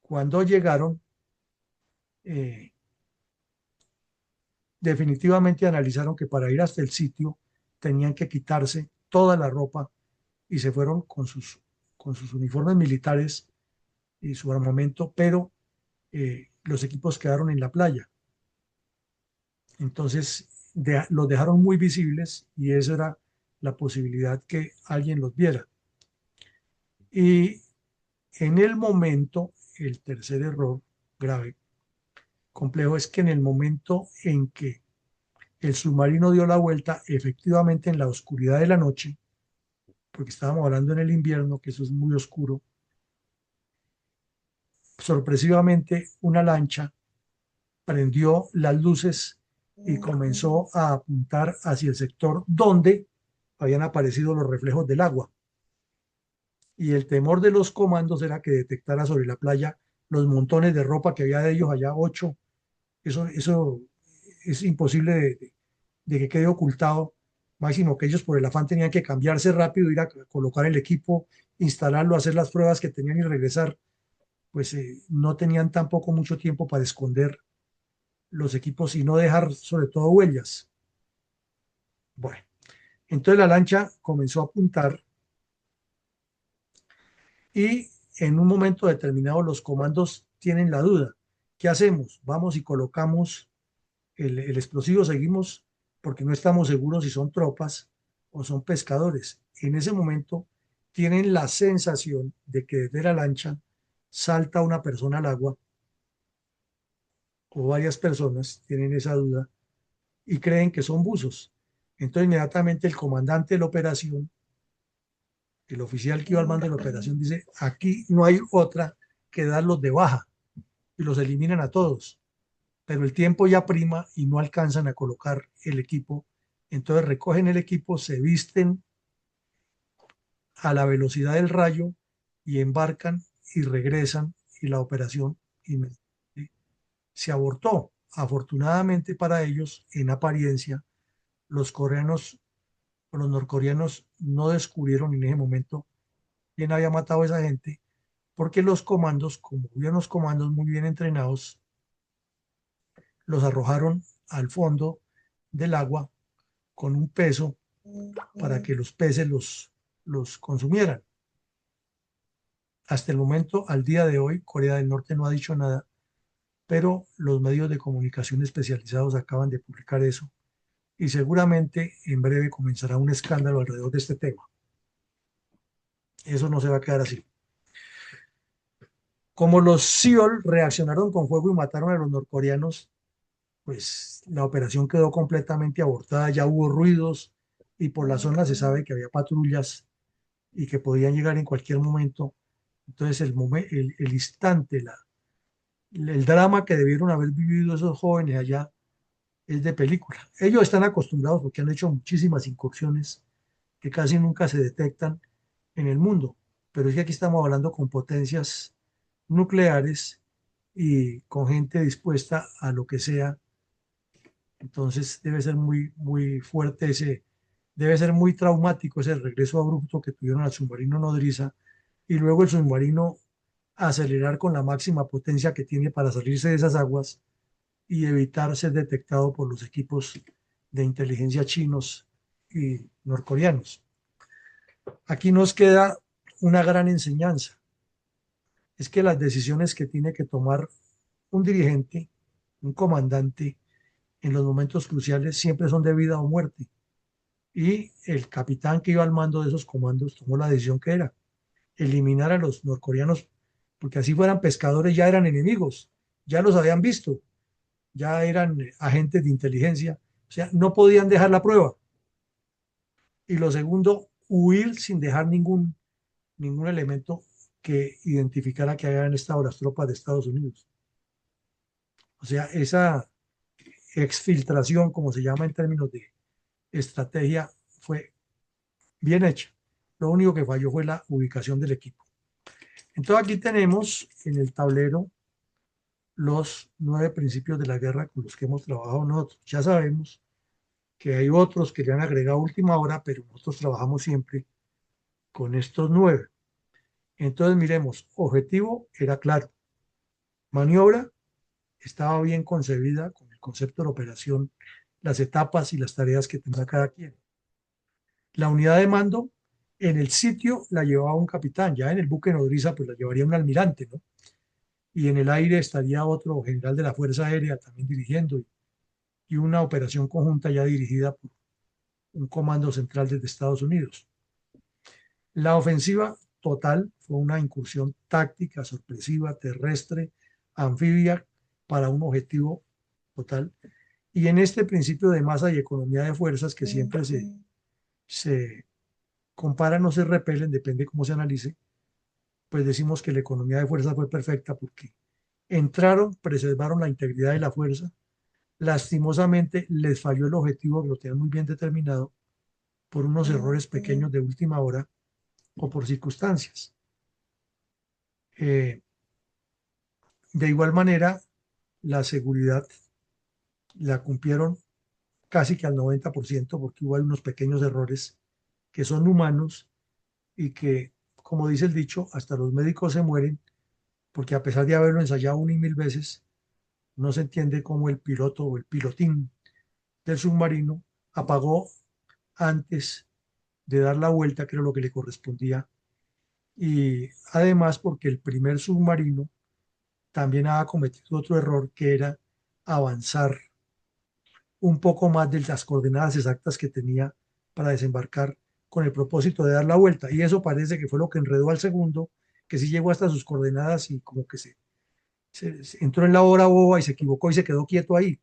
cuando llegaron, eh, definitivamente analizaron que para ir hasta el sitio tenían que quitarse toda la ropa y se fueron con sus uniformes militares y su armamento, pero los equipos quedaron en la playa. Entonces los dejaron muy visibles y esa era la posibilidad que alguien los viera. Y en el momento, el tercer error grave, complejo, es que en el momento en que el submarino dio la vuelta, efectivamente en la oscuridad de la noche, porque estábamos hablando en el invierno, que eso es muy oscuro, sorpresivamente una lancha prendió las luces y comenzó a apuntar hacia el sector donde habían aparecido los reflejos del agua. Y el temor de los comandos era que detectara sobre la playa los montones de ropa que había de ellos allá, 8. Eso es imposible de que quede ocultado, máximo que ellos por el afán tenían que cambiarse rápido, ir a colocar el equipo, instalarlo, hacer las pruebas que tenían y regresar. Pues no tenían tampoco mucho tiempo para esconder los equipos y no dejar sobre todo huellas. Bueno, entonces la lancha comenzó a apuntar y en un momento determinado los comandos tienen la duda. ¿Qué hacemos? Vamos y colocamos el explosivo, seguimos porque no estamos seguros si son tropas o son pescadores. En ese momento tienen la sensación de que desde la lancha salta una persona al agua o varias personas tienen esa duda y creen que son buzos. Entonces inmediatamente el comandante de la operación, el oficial que iba al mando de la operación, dice, aquí no hay otra que darlos de baja y los eliminan a todos. Pero el tiempo ya prima y no alcanzan a colocar el equipo. Entonces recogen el equipo, se visten a la velocidad del rayo y embarcan y regresan y la operación se abortó. Afortunadamente para ellos, en apariencia, los coreanos o los norcoreanos no descubrieron en ese momento quién había matado a esa gente, porque los comandos, como hubieron los comandos muy bien entrenados, los arrojaron al fondo del agua con un peso para que los peces los consumieran. Hasta el momento, al día de hoy, Corea del Norte no ha dicho nada, pero los medios de comunicación especializados acaban de publicar eso y seguramente en breve comenzará un escándalo alrededor de este tema. Eso no se va a quedar así. Como los SEAL reaccionaron con fuego y mataron a los norcoreanos, pues la operación quedó completamente abortada, ya hubo ruidos y por la zona se sabe que había patrullas y que podían llegar en cualquier momento. Entonces el instante, el drama que debieron haber vivido esos jóvenes allá es de película. Ellos están acostumbrados porque han hecho muchísimas incursiones que casi nunca se detectan en el mundo, pero es que aquí estamos hablando con potencias nucleares y con gente dispuesta a lo que sea. Entonces debe ser muy, muy fuerte debe ser muy traumático ese regreso abrupto que tuvieron al submarino nodriza y luego el submarino acelerar con la máxima potencia que tiene para salirse de esas aguas y evitar ser detectado por los equipos de inteligencia chinos y norcoreanos. Aquí nos queda una gran enseñanza, es que las decisiones que tiene que tomar un dirigente, un comandante, en los momentos cruciales siempre son de vida o muerte. Y el capitán que iba al mando de esos comandos tomó la decisión que era eliminar a los norcoreanos, porque así fueran pescadores ya eran enemigos, ya los habían visto, ya eran agentes de inteligencia, o sea, no podían dejar la prueba. Y lo segundo, huir sin dejar ningún elemento que identificara que habían estado las tropas de Estados Unidos. O sea, esa exfiltración, como se llama en términos de estrategia, fue bien hecha. Lo único que falló fue la ubicación del equipo. Entonces aquí tenemos en el tablero los 9 principios de la guerra con los que hemos trabajado nosotros. Ya sabemos que hay otros que le han agregado a última hora, pero nosotros trabajamos siempre con estos 9. Entonces miremos, objetivo era claro, maniobra estaba bien concebida con el concepto de la operación, las etapas y las tareas que tendrá cada quien. La unidad de mando en el sitio la llevaba un capitán, ya en el buque nodriza pues la llevaría un almirante, ¿no? Y en el aire estaría otro general de la Fuerza Aérea también dirigiendo y una operación conjunta ya dirigida por un comando central desde Estados Unidos. La ofensiva total fue una incursión táctica, sorpresiva, terrestre, anfibia para un objetivo total. Y en este principio de masa y economía de fuerzas que siempre se comparan o se repelen, depende cómo se analice, pues decimos que la economía de fuerzas fue perfecta porque entraron, preservaron la integridad de la fuerza, lastimosamente les falló el objetivo que lo tenían muy bien determinado por unos errores pequeños de última hora o por circunstancias. Eh, de igual manera, la seguridad la cumplieron casi que al 90% porque hubo unos pequeños errores que son humanos y que, como dice el dicho, hasta los médicos se mueren porque a pesar de haberlo ensayado una y mil veces, no se entiende cómo el piloto o el pilotín del submarino apagó antes de dar la vuelta, que era lo que le correspondía, y además porque el primer submarino también había cometido otro error que era avanzar un poco más de las coordenadas exactas que tenía para desembarcar con el propósito de dar la vuelta. Y eso parece que fue lo que enredó al segundo, que sí llegó hasta sus coordenadas y como que se entró en la hora boba y se equivocó y se quedó quieto ahí.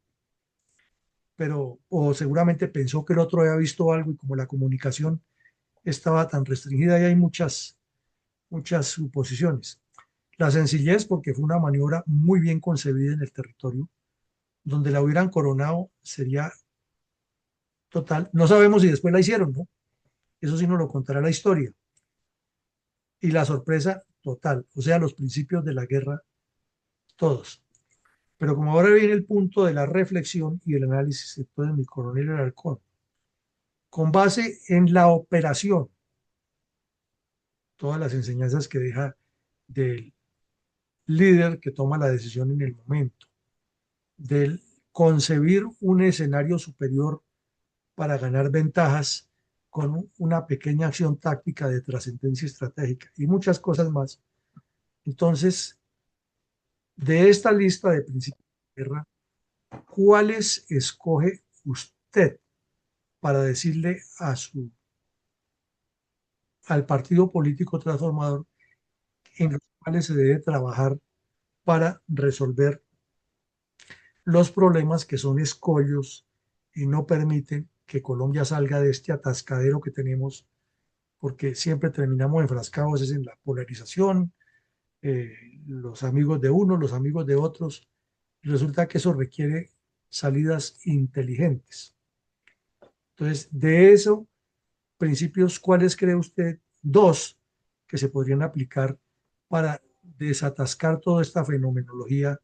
pero o seguramente pensó que el otro había visto algo y como la comunicación estaba tan restringida y hay muchas suposiciones. La sencillez porque fue una maniobra muy bien concebida en el territorio, donde la hubieran coronado sería total. No sabemos si después la hicieron, ¿no? Eso sí nos lo contará la historia. Y la sorpresa total, o sea, los principios de la guerra, todos. Pero como ahora viene el punto de la reflexión y el análisis, entonces mi coronel Alarcón, con base en la operación, todas las enseñanzas que deja del líder que toma la decisión en el momento, del concebir un escenario superior para ganar ventajas con una pequeña acción táctica de trascendencia estratégica y muchas cosas más. Entonces, de esta lista de principios de guerra, ¿cuáles escoge usted para decirle al partido político transformador en los cuales se debe trabajar para resolver los problemas que son escollos y no permiten que Colombia salga de este atascadero que tenemos, porque siempre terminamos enfrascados es en la polarización, eh, los amigos de unos, los amigos de otros. Resulta que eso requiere salidas inteligentes. Entonces, de eso, principios, ¿cuáles cree usted? Dos que se podrían aplicar para desatascar toda esta fenomenología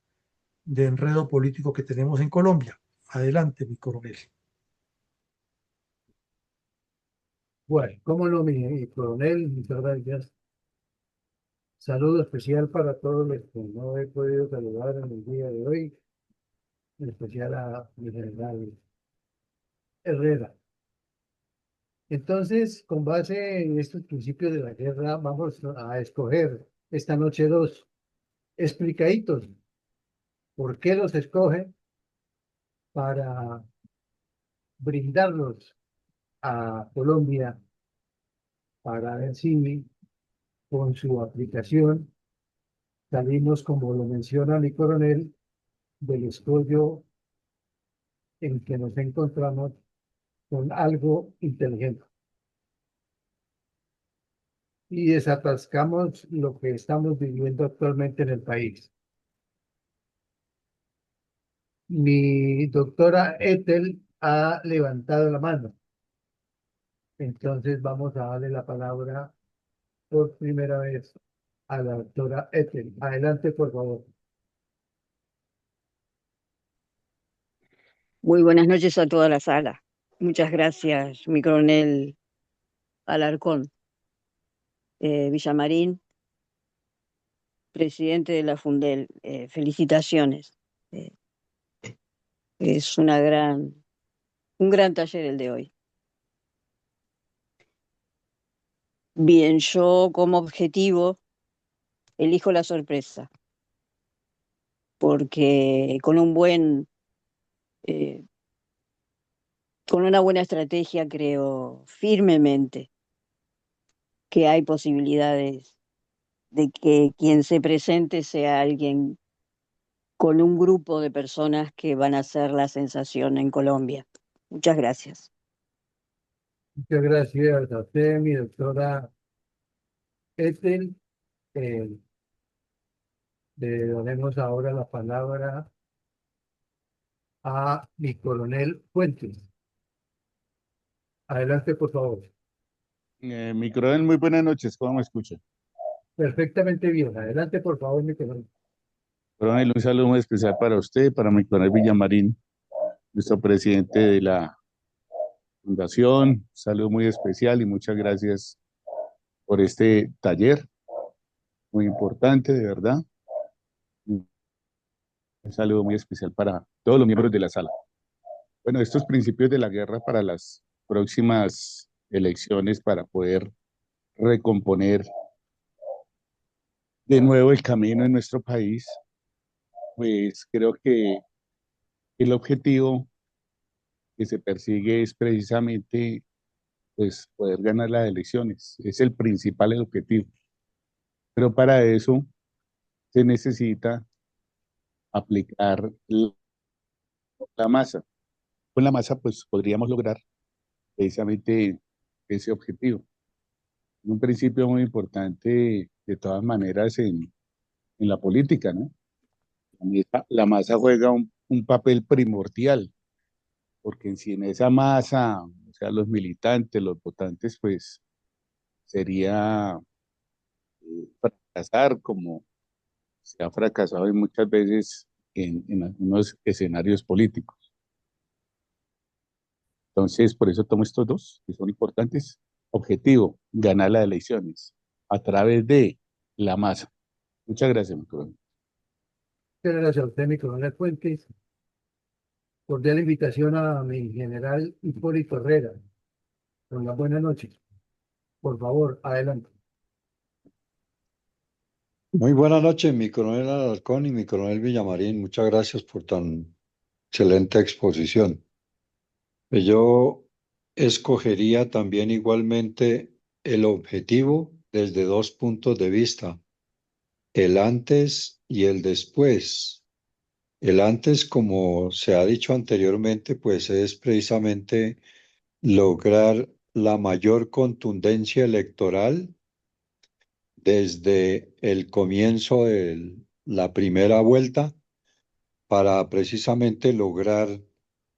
de enredo político que tenemos en Colombia. Adelante, mi coronel. Bueno, cómo no, mi coronel, muchas gracias. Saludo especial para todos los que no he podido saludar en el día de hoy, en especial a mi general Herrera. Entonces, con base en estos principios de la guerra, vamos a escoger esta noche dos explicaditos. ¿Por qué los escoge? Para brindarlos a Colombia para ver si con su aplicación salimos, como lo menciona mi coronel, del escollo en que nos encontramos con algo inteligente y desatascamos lo que estamos viviendo actualmente en el país. Mi doctora Ethel ha levantado la mano, entonces vamos a darle la palabra por primera vez a la doctora Ethel. Adelante, por favor. Muy buenas noches a toda la sala. Muchas gracias, mi coronel Alarcón. Villamarín, presidente de la Fundel, felicitaciones. Eh, es un gran taller el de hoy. Bien, yo como objetivo elijo la sorpresa, porque eh, con una buena estrategia creo firmemente que hay posibilidades de que quien se presente sea alguien con un grupo de personas que van a ser la sensación en Colombia. Muchas gracias. Muchas gracias a usted, mi doctora Ethel. Eh, Le daremos ahora la palabra a mi coronel Fuentes. Adelante, por favor. Mi coronel, muy buenas noches, ¿cómo me escucha? Perfectamente bien. Adelante, por favor, mi coronel. Coronel, un saludo muy especial para usted, para mi coronel Villamarín, nuestro presidente de la fundación. Un saludo muy especial y muchas gracias por este taller, muy importante, de verdad. Un saludo muy especial para todos los miembros de la sala. Bueno, estos principios de la guerra para las próximas elecciones, para poder recomponer de nuevo el camino en nuestro país, pues creo que el objetivo que se persigue es precisamente pues, poder ganar las elecciones. Es el principal objetivo. Pero para eso se necesita aplicar la masa. Con la masa, pues podríamos lograr precisamente ese objetivo. Un principio muy importante, de todas maneras, en la política, ¿no? La masa juega un papel primordial, porque si en esa masa, o sea, los militantes, los votantes, pues sería fracasar como se ha fracasado y muchas veces en algunos escenarios políticos. Entonces, por eso tomo estos dos, que son importantes. Objetivo, ganar las elecciones a través de la masa. Muchas gracias, mi coronel. Muchas gracias a usted, mi coronel Fuentes. Cordial invitación a mi general Hipólito Herrera. Una buena noche. Por favor, adelante. Muy buenas noches, mi coronel Alarcón y mi coronel Villamarín. Muchas gracias por tan excelente exposición. Yo escogería también igualmente el objetivo desde dos puntos de vista, el antes y el después. El antes, como se ha dicho anteriormente, pues es precisamente lograr la mayor contundencia electoral desde el comienzo de la primera vuelta para precisamente lograr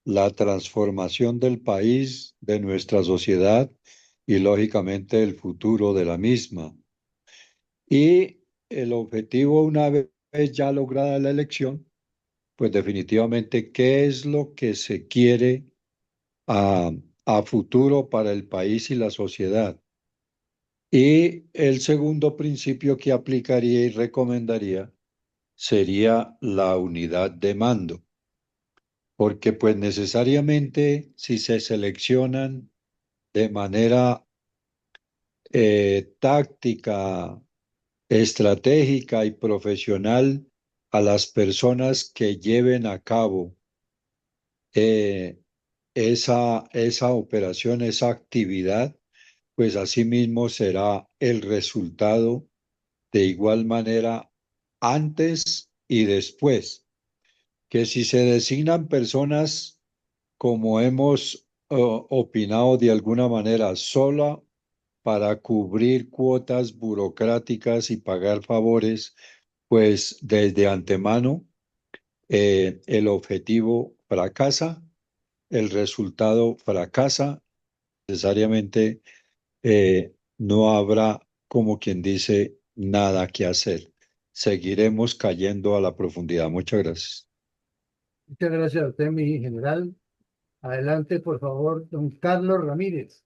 la transformación del país, de nuestra sociedad y lógicamente el futuro de la misma. Y el objetivo, una vez ya lograda la elección, pues definitivamente, ¿qué es lo que se quiere a, a futuro para el país y la sociedad? Y el segundo principio que aplicaría y recomendaría sería la unidad de mando, porque pues necesariamente si se seleccionan de manera táctica, estratégica y profesional a las personas que lleven a cabo eh, esa operación, esa actividad, pues asimismo será el resultado de igual manera antes y después, que si se designan personas, como hemos opinado de alguna manera, solo para cubrir cuotas burocráticas y pagar favores, pues desde antemano el objetivo fracasa, el resultado fracasa, necesariamente no habrá, como quien dice, nada que hacer. Seguiremos cayendo a la profundidad. Muchas gracias. Muchas gracias a usted, mi general. Adelante, por favor, don Carlos Ramírez.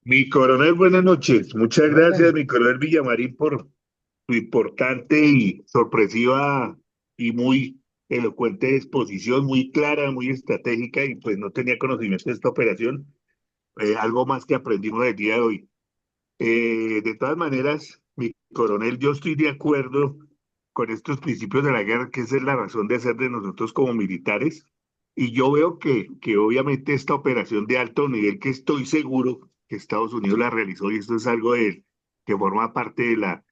Mi coronel, buenas noches. Muchas gracias, Buenas. mi coronel Villamarín, por su importante y sorpresiva y muy elocuente exposición, muy clara, muy estratégica, y pues no tenía conocimiento de esta operación. Algo más que aprendimos el día de hoy. De todas maneras, mi coronel, yo estoy de acuerdo con estos principios de la guerra, que esa es la razón de ser de nosotros como militares. Y yo veo que obviamente esta operación de alto nivel, que estoy seguro que Estados Unidos la realizó, y esto es algo que forma parte de la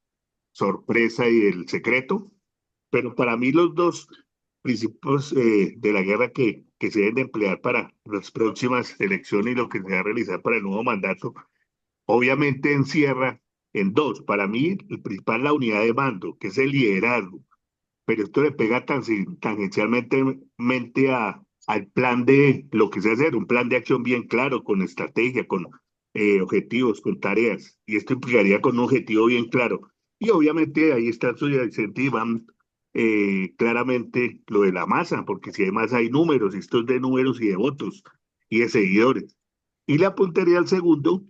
sorpresa y el secreto, pero para mí los dos principios de la guerra que se deben de emplear para las próximas elecciones y lo que se va a realizar para el nuevo mandato, obviamente encierra en dos. Para mí, el principal, la unidad de mando, que es el liderazgo, pero esto le pega tangencialmente al plan de lo que se hacer, un plan de acción bien claro, con estrategia, con objetivos, con tareas, y esto implicaría con un objetivo bien claro. Y obviamente ahí está su y van claramente lo de la masa, porque si hay masa hay números, y esto es de números y de votos y de seguidores. Y le apuntaría al segundo,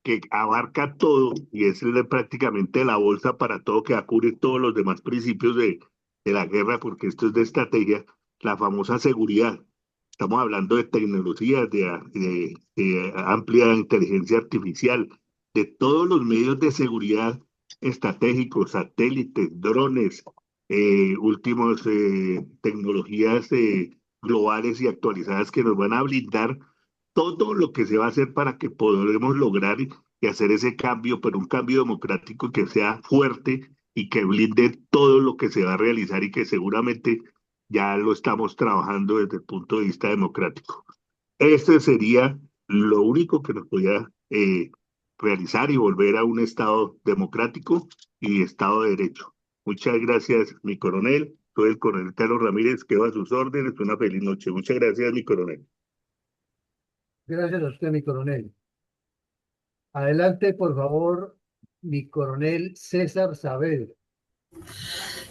que abarca todo, y es prácticamente la bolsa para todo, que va a cubrir todos los demás principios de la guerra, porque esto es de estrategia, la famosa seguridad. Estamos hablando de tecnologías, de amplia inteligencia artificial, de todos los medios de seguridad estratégicos, satélites, drones, últimos tecnologías globales y actualizadas que nos van a blindar todo lo que se va a hacer para que podamos lograr y hacer ese cambio, pero un cambio democrático que sea fuerte y que blinde todo lo que se va a realizar, y que seguramente ya lo estamos trabajando desde el punto de vista democrático. Este sería lo único que nos podía realizar y volver a un Estado democrático y Estado de Derecho. Muchas gracias, mi coronel. Soy el coronel Carlos Ramírez, quedo a sus órdenes. Una feliz noche. Muchas gracias, mi coronel. Gracias a usted, mi coronel. Adelante, por favor, mi coronel César Saavedra.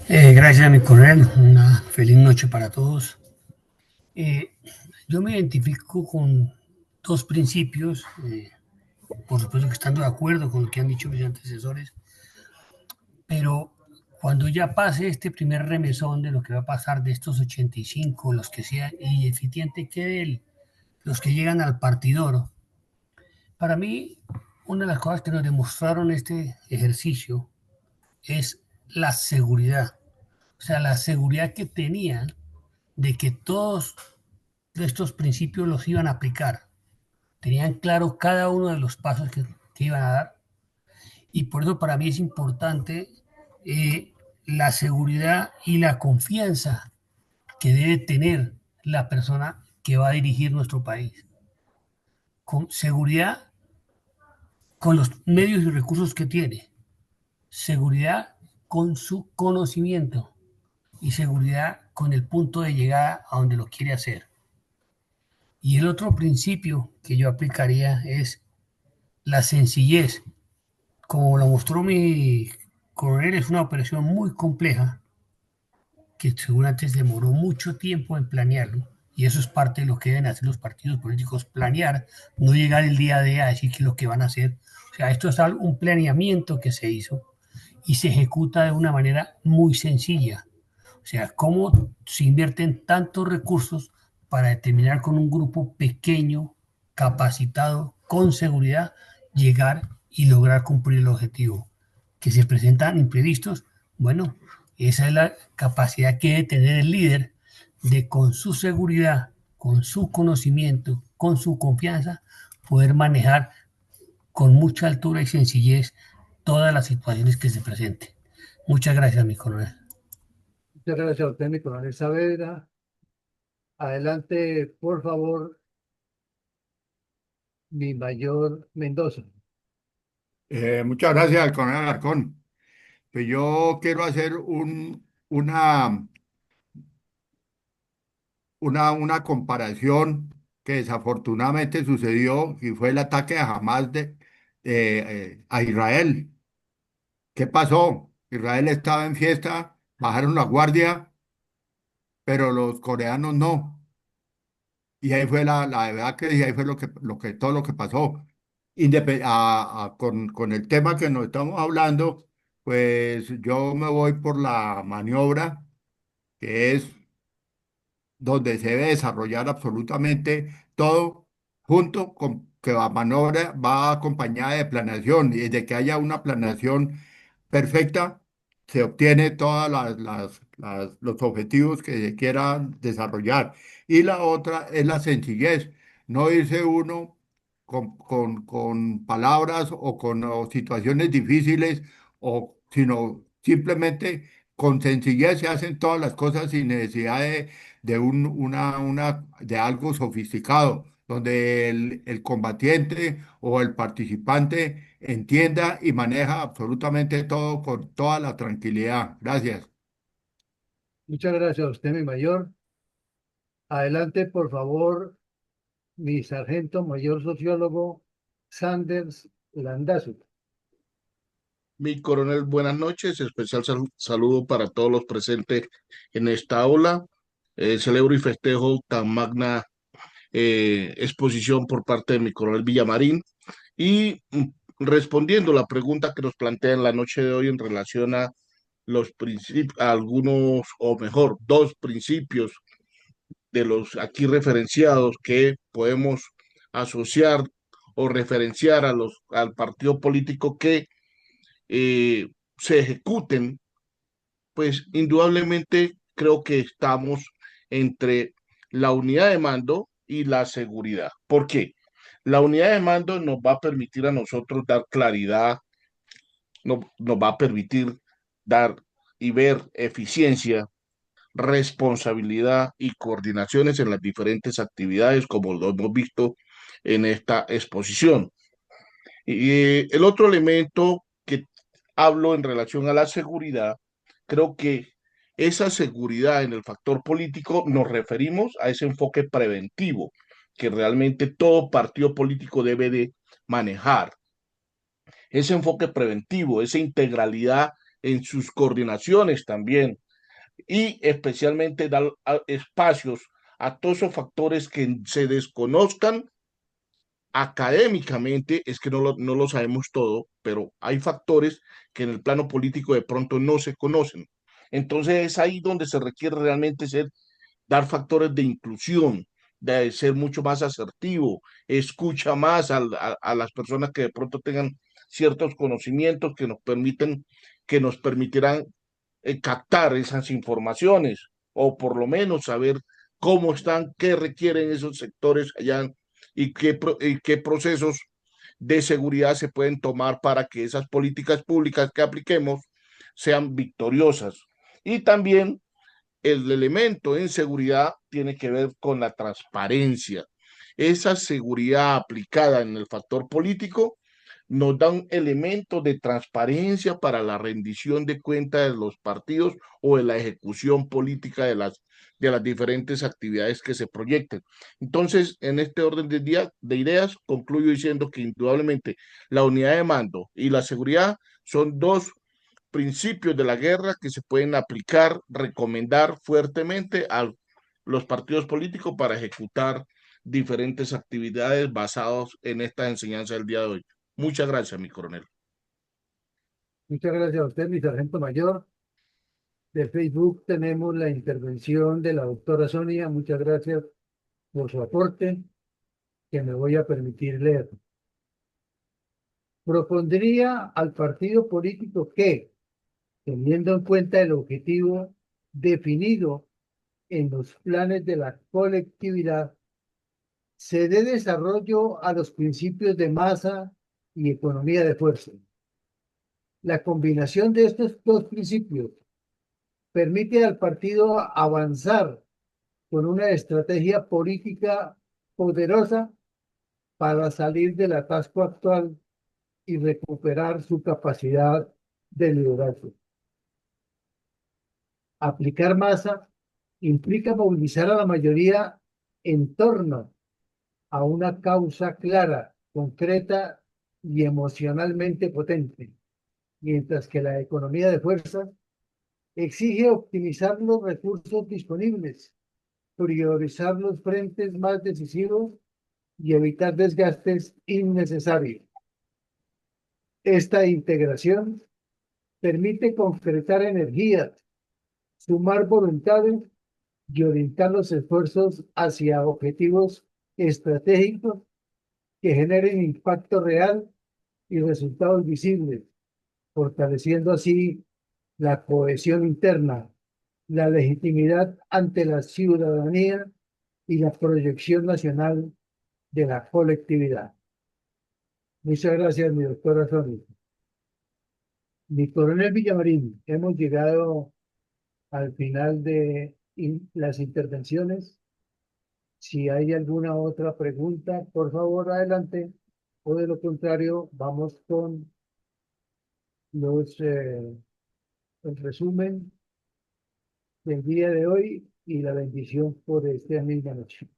Gracias, mi coronel. Una feliz noche para todos. Eh, yo me identifico con dos principios, por supuesto que estando de acuerdo con lo que han dicho mis antecesores, pero cuando ya pase este primer remesón de lo que va a pasar de estos 85, los que sean, y eficiente quede los que llegan al partidor, para mí, una de las cosas que nos demostraron este ejercicio es la seguridad. O sea, la seguridad que tenían de que todos estos principios los iban a aplicar. Tenían claro cada uno de los pasos que iban a dar. Y por eso para mí es importante la seguridad y la confianza que debe tener la persona que va a dirigir nuestro país. Con seguridad, con los medios y recursos que tiene. Seguridad con su conocimiento. Y seguridad con el punto de llegada a donde lo quiere hacer. Y el otro principio que yo aplicaría es la sencillez. Como lo mostró mi coronel, es una operación muy compleja que seguramente se demoró mucho tiempo en planearlo. Y eso es parte de lo que deben hacer los partidos políticos, planear, no llegar el día de a decir qué es lo que van a hacer. O sea, esto es un planeamiento que se hizo y se ejecuta de una manera muy sencilla. O sea, cómo se invierten tantos recursos para determinar con un grupo pequeño, capacitado, con seguridad, llegar y lograr cumplir el objetivo. Que se presentan imprevistos, bueno, esa es la capacidad que debe tener el líder de con su seguridad, con su conocimiento, con su confianza, poder manejar con mucha altura y sencillez todas las situaciones que se presenten. Muchas gracias, mi coronel. Muchas gracias a usted, mi coronel Saavedra. Adelante, por favor, mi mayor Mendoza. Muchas gracias al coronel Alarcón. Pues yo quiero hacer una comparación que desafortunadamente sucedió y fue el ataque a Hamas a Israel. ¿Qué pasó? Israel estaba en fiesta, bajaron la guardia, pero los coreanos no. Y ahí fue la verdad que y ahí fue todo lo que pasó. Con el tema que nos estamos hablando, pues yo me voy por la maniobra, que es donde se debe desarrollar absolutamente todo, junto con que la maniobra va acompañada de planeación y de que haya una planeación perfecta, se obtiene todas los objetivos que se quieran desarrollar. Y la otra es la sencillez, no irse uno con palabras o situaciones difíciles, sino simplemente con sencillez se hacen todas las cosas sin necesidad de algo sofisticado, donde el combatiente o el participante entienda y maneja absolutamente todo con toda la tranquilidad. Gracias. Muchas gracias a usted, mi mayor. Adelante, por favor, mi sargento mayor sociólogo Sanders Landazzo. Mi coronel, buenas noches. Especial saludo para todos los presentes en esta aula. Celebro y festejo tan magna exposición por parte de mi coronel Villamarín. Y respondiendo la pregunta que nos plantea en la noche de hoy en relación a los principios, algunos, o mejor, dos principios de los aquí referenciados que podemos asociar o referenciar al partido político que se ejecuten, pues indudablemente creo que estamos entre la unidad de mando y la seguridad. ¿Por qué? La unidad de mando nos va a permitir a nosotros dar claridad, nos va a permitir dar y ver eficiencia, responsabilidad y coordinaciones en las diferentes actividades, como lo hemos visto en esta exposición. Y el otro elemento que hablo en relación a la seguridad, creo que esa seguridad en el factor político nos referimos a ese enfoque preventivo que realmente todo partido político debe de manejar. Ese enfoque preventivo, esa integralidad en sus coordinaciones también y especialmente dar espacios a todos esos factores que se desconozcan académicamente, es que no lo sabemos todo, pero hay factores que en el plano político de pronto no se conocen. Entonces es ahí donde se requiere realmente dar factores de inclusión, de ser mucho más asertivo, escucha más a las personas que de pronto tengan ciertos conocimientos que nos permitirán captar esas informaciones o por lo menos saber cómo están, qué requieren esos sectores allá y qué procesos de seguridad se pueden tomar para que esas políticas públicas que apliquemos sean victoriosas. Y también el elemento en seguridad tiene que ver con la transparencia. Esa seguridad aplicada en el factor político nos da un elemento de transparencia para la rendición de cuentas de los partidos o de la ejecución política de las diferentes actividades que se proyecten. Entonces, en este orden de ideas, concluyo diciendo que indudablemente la unidad de mando y la seguridad son dos principios de la guerra que se pueden aplicar, recomendar fuertemente a los partidos políticos para ejecutar diferentes actividades basadas en esta enseñanza del día de hoy. Muchas gracias, mi coronel. Muchas gracias a usted, mi sargento mayor. De Facebook tenemos la intervención de la doctora Sonia. Muchas gracias por su aporte, que me voy a permitir leer. Propondría al partido político que, teniendo en cuenta el objetivo definido en los planes de la colectividad, se dé desarrollo a los principios de masa y economía de fuerza. La combinación de estos dos principios permite al partido avanzar con una estrategia política poderosa para salir del atasco actual y recuperar su capacidad de liderazgo. Aplicar masa implica movilizar a la mayoría en torno a una causa clara, concreta y emocionalmente potente, mientras que la economía de fuerza exige optimizar los recursos disponibles, priorizar los frentes más decisivos y evitar desgastes innecesarios. Esta integración permite concretar energías, sumar voluntades y orientar los esfuerzos hacia objetivos estratégicos que generen impacto real y resultados visibles, fortaleciendo así la cohesión interna, la legitimidad ante la ciudadanía y la proyección nacional de la colectividad. Muchas gracias, mi doctora Sonia. Mi coronel Villamarín, hemos llegado al final de las intervenciones. Si hay alguna otra pregunta, por favor, adelante. O de lo contrario, vamos con el resumen del día de hoy y la bendición por esta misma noche.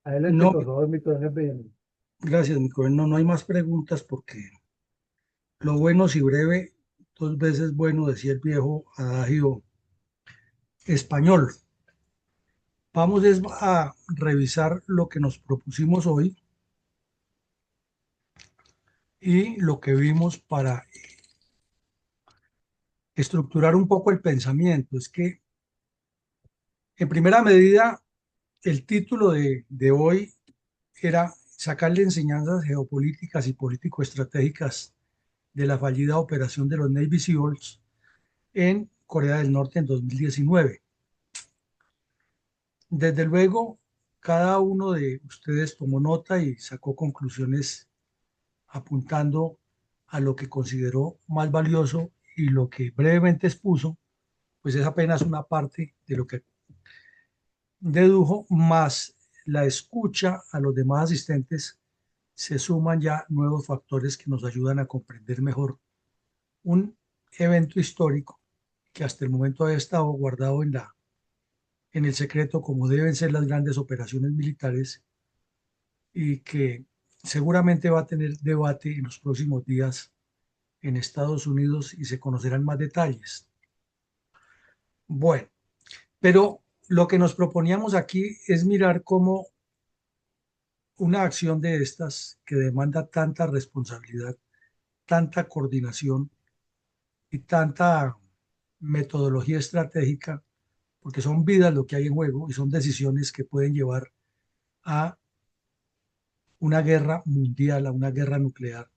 Adelante, No, por favor, mi coronel Benjamín. gracias, mi coronel. No, no hay más preguntas porque lo bueno si breve, dos veces bueno, decía el viejo adagio español. Vamos a revisar lo que nos propusimos hoy y lo que vimos para estructurar un poco el pensamiento. Es que, en primera medida, el título de hoy era sacarle enseñanzas geopolíticas y político-estratégicas de la fallida operación de los Navy SEALs en Corea del Norte en 2019. Desde luego, cada uno de ustedes tomó nota y sacó conclusiones apuntando a lo que consideró más valioso y lo que brevemente expuso pues es apenas una parte de lo que dedujo, más la escucha a los demás asistentes, se suman ya nuevos factores que nos ayudan a comprender mejor un evento histórico que hasta el momento ha estado guardado en el secreto, como deben ser las grandes operaciones militares, y que seguramente va a tener debate en los próximos días en Estados Unidos y se conocerán más detalles. Bueno, pero lo que nos proponíamos aquí es mirar cómo una acción de estas que demanda tanta responsabilidad, tanta coordinación y tanta metodología estratégica, porque son vidas lo que hay en juego y son decisiones que pueden llevar a una guerra mundial, a una guerra nuclear.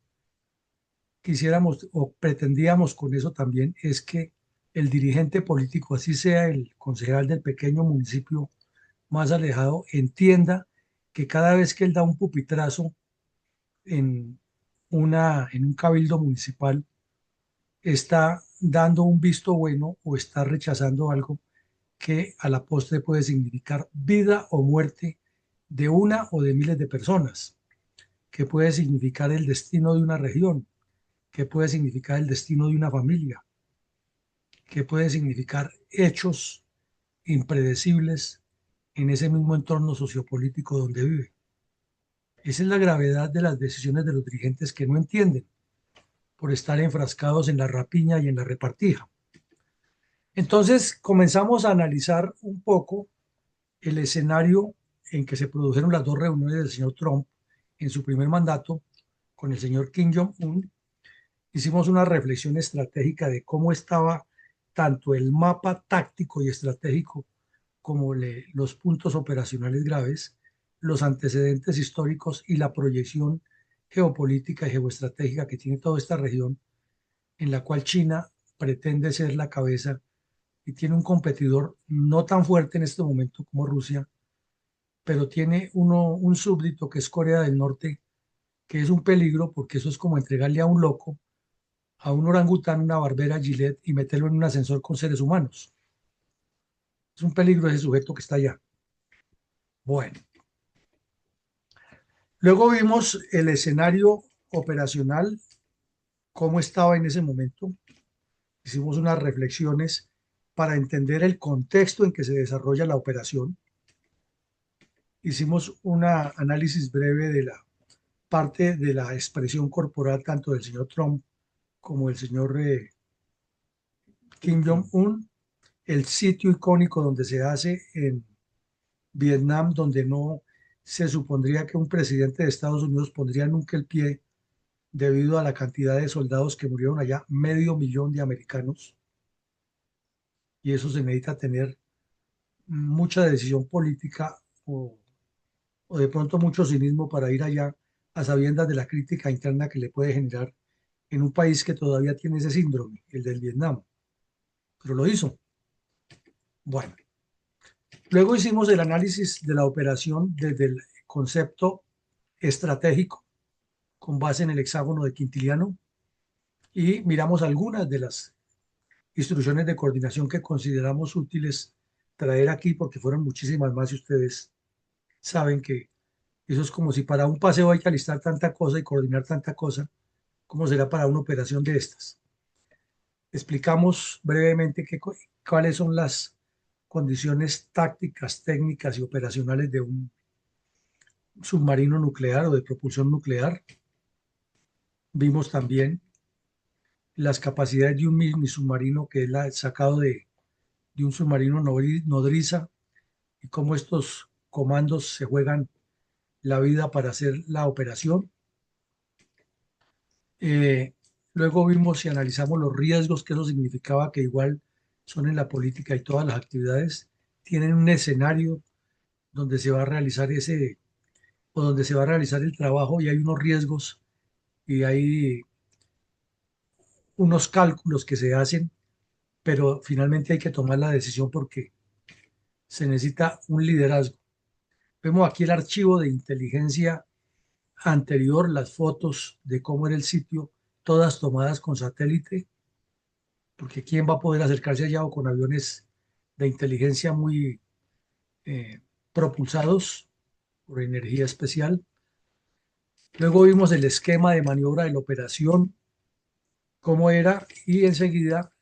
Quisiéramos o pretendíamos con eso también es que el dirigente político, así sea el concejal del pequeño municipio más alejado, entienda que cada vez que él da un pupitrazo en, en un cabildo municipal, está dando un visto bueno o está rechazando algo que a la postre puede significar vida o muerte de una o de miles de personas, que puede significar el destino de una región, que puede significar el destino de una familia, que puede significar hechos impredecibles en ese mismo entorno sociopolítico donde vive. Esa es la gravedad de las decisiones de los dirigentes que no entienden por estar enfrascados en la rapiña y en la repartija. Entonces comenzamos a analizar un poco el escenario en que se produjeron las dos reuniones del señor Trump en su primer mandato con el señor Kim Jong-un. Hicimos una reflexión estratégica de cómo estaba tanto el mapa táctico y estratégico como los puntos operacionales graves, los antecedentes históricos y la proyección geopolítica y geoestratégica que tiene toda esta región, en la cual China pretende ser la cabeza y tiene un competidor no tan fuerte en este momento como Rusia, pero tiene un súbdito que es Corea del Norte, que es un peligro porque eso es como entregarle a un loco, a un orangután, una barbera Gillette y meterlo en un ascensor con seres humanos. Es un peligro ese sujeto que está allá. Bueno, luego vimos el escenario operacional, cómo estaba en ese momento. Hicimos unas reflexiones para entender el contexto en que se desarrolla la operación. Hicimos un análisis breve de la parte de la expresión corporal tanto del señor Trump como del señor Kim Jong-un, el sitio icónico donde se hace en Vietnam, donde no se supondría que un presidente de Estados Unidos pondría nunca el pie debido a la cantidad de soldados que murieron allá, 500.000 de americanos, y eso se necesita tener mucha decisión política o de pronto mucho cinismo para ir allá a sabiendas de la crítica interna que le puede generar en un país que todavía tiene ese síndrome, el del Vietnam, pero lo hizo. Bueno, luego hicimos el análisis de la operación desde el concepto estratégico con base en el hexágono de Quintiliano y miramos algunas de las instrucciones de coordinación que consideramos útiles traer aquí porque fueron muchísimas más y ustedes saben que eso es como si para un paseo hay que alistar tanta cosa y coordinar tanta cosa, ¿cómo será para una operación de estas? Explicamos brevemente cuáles son las condiciones tácticas, técnicas y operacionales de un submarino nuclear o de propulsión nuclear. Vimos también las capacidades de un mini submarino que es sacado de un submarino nodriza y cómo estos comandos se juegan la vida para hacer la operación. Luego vimos y analizamos los riesgos, que eso significaba que igual son en la política y todas las actividades, tienen un escenario donde se va a realizar o donde se va a realizar el trabajo y hay unos riesgos y hay unos cálculos que se hacen, pero finalmente hay que tomar la decisión porque se necesita un liderazgo. Vemos aquí el archivo de inteligencia anterior, las fotos de cómo era el sitio, todas tomadas con satélite. porque ¿quién va a poder acercarse allá o con aviones de inteligencia muy propulsados por energía especial? Luego vimos el esquema de maniobra de la operación, cómo era, y enseguida